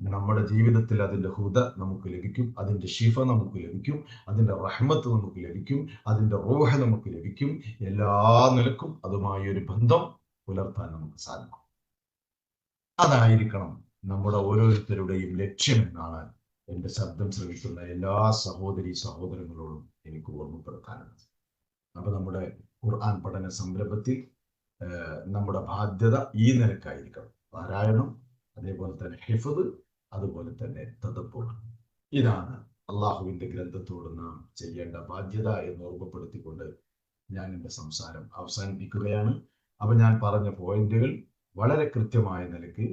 നമ്മുടെ ജീവിതത്തിൽ അതിന്റെ ഹുദ നമുക്ക് ലഭിക്കും, അതിന്റെ ഷിഫ നമുക്ക് ലഭിക്കും, അതിന്റെ റഹ്മത്ത് നമുക്ക് ലഭിക്കും, അതിന്റെ റൂഹ നമുക്ക് ലഭിക്കും. എല്ലാ നിലക്കും അതുമായി ഒരു ബന്ധം പുലർത്താൻ നമുക്ക് സാധിക്കും. അതായിരിക്കണം നമ്മുടെ ഓരോരുത്തരുടെയും ലക്ഷ്യം എന്നാണ് എന്റെ ശബ്ദം ശ്രവിക്കുന്ന എല്ലാ സഹോദരി സഹോദരങ്ങളോടും എനിക്ക് ഓർമ്മപ്പെടുത്താനുള്ളത്. അപ്പൊ നമ്മുടെ ഖുർആൻ പഠന സംരംഭത്തിൽ നമ്മുടെ ബാധ്യത ഈ നിലക്കായിരിക്കണം. പാരായണം, അതേപോലെ തന്നെ ഹിഫ്ദ്, അതുപോലെ തന്നെ തദബ്ബുർ. ഇതാണ് അള്ളാഹുവിന്റെ ഗ്രന്ഥത്തോട് നാം ചെയ്യേണ്ട ബാധ്യത എന്ന് ഓർമ്മപ്പെടുത്തിക്കൊണ്ട് ഞാൻ എൻ്റെ സംസാരം അവസാനിപ്പിക്കുകയാണ്. അപ്പൊ ഞാൻ പറഞ്ഞ പോയിന്റുകൾ വളരെ കൃത്യമായ നിലയ്ക്ക്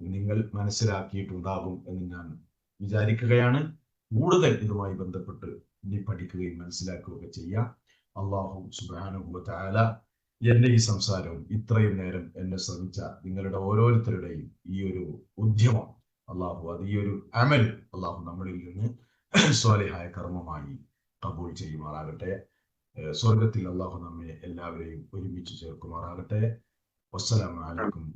നിങ്ങൾ മനസ്സിലാക്കിയിട്ടുണ്ടാകും എന്ന് ഞാൻ വിചാരിക്കുകയാണ്. കൂടുതൽ ഇതുമായി ബന്ധപ്പെട്ട് ഇനി പഠിക്കുകയും മനസ്സിലാക്കുകയൊക്കെ ചെയ്യാം. അള്ളാഹു സുബ്ഹാനഹു വ തആല എന്റെ ഈ സംസാരവും ഇത്രയും നേരം എന്നെ ശ്രമിച്ച നിങ്ങളുടെ ഓരോരുത്തരുടെയും ഈ ഒരു ഉദ്യമം അള്ളാഹു, അത് ഈ ഒരു അമൽ അള്ളാഹു നമ്മളിൽ നിന്ന് സ്വാലിഹായ കർമ്മമായി കബൂൽ ചെയ്യുമാറാകട്ടെ. സ്വർഗത്തിൽ അള്ളാഹു നമ്മെ എല്ലാവരെയും ഒരുമിച്ച് ചേർക്കുമാറാകട്ടെ. വസ്സലാമു അലൈക്കും